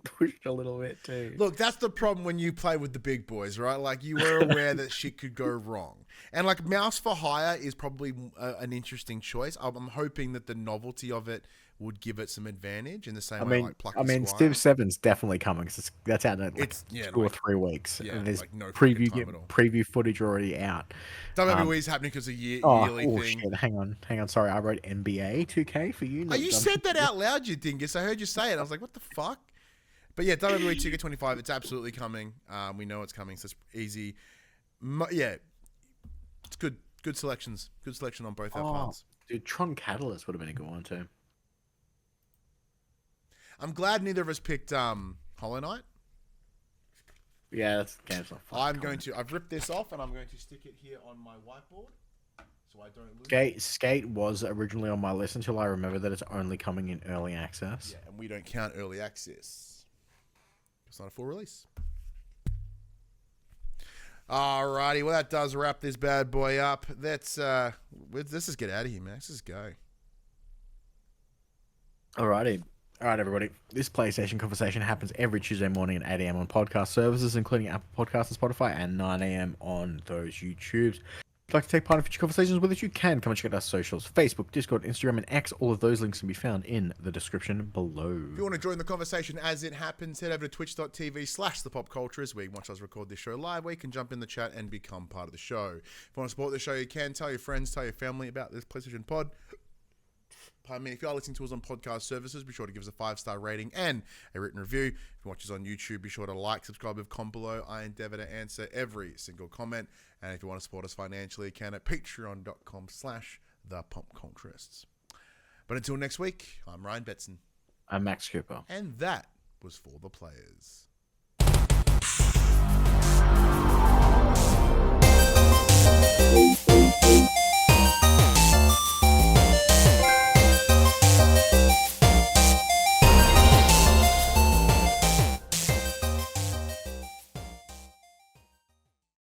pushed a little bit too. Look, that's the problem when you play with the big boys, right? Like, you were aware that shit could go wrong. And, like, Mouse for Hire is probably an interesting choice. I'm hoping that the novelty of it would give it some advantage in the same way like Plucky Squire. Civ 7's definitely coming because that's out in 2 or 3 weeks. Yeah, and there's no preview footage already out. WWE is happening because of yearly thing. Shit. Hang on. Sorry, I wrote NBA 2K for you. You said that out loud, you dingus. I heard you say it. I was like, what the fuck? But yeah, WWE 2K25, it's absolutely coming. We know it's coming, so it's easy. It's good. Good selections. Good selection on both our parts. Dude, Tron Catalyst would have been a good one too. I'm glad neither of us picked Hollow Knight. Yeah, that's game's not fun. I've ripped this off and I'm going to stick it here on my whiteboard so I don't lose Skate was originally on my list until I remember that it's only coming in early access. Yeah, and we don't count early access. It's not a full release. Alrighty, well that does wrap this bad boy up. Let's just get out of here, man. Let's just go. Alrighty. All right, everybody. This PlayStation conversation happens every Tuesday morning at 8 a.m. on podcast services, including Apple Podcasts and Spotify, and 9 a.m. on those YouTubes. If you'd like to take part in future conversations with us, you can come and check out our socials: Facebook, Discord, Instagram, and X. All of those links can be found in the description below. If you want to join the conversation as it happens, head over to twitch.tv/thepopculturists, where you can watch us record this show live, where you can jump in the chat and become part of the show. If you want to support the show, you can tell your friends, tell your family about this PlayStation pod. Pardon me, if you are listening to us on podcast services, be sure to give us a 5-star rating and a written review. If you watch us on YouTube, be sure to like, subscribe, and comment below. I endeavor to answer every single comment. And if you want to support us financially, you can at patreon.com/thepopculturists. But until next week, I'm Ryan Betson. I'm Max Cooper. And that was For the Players.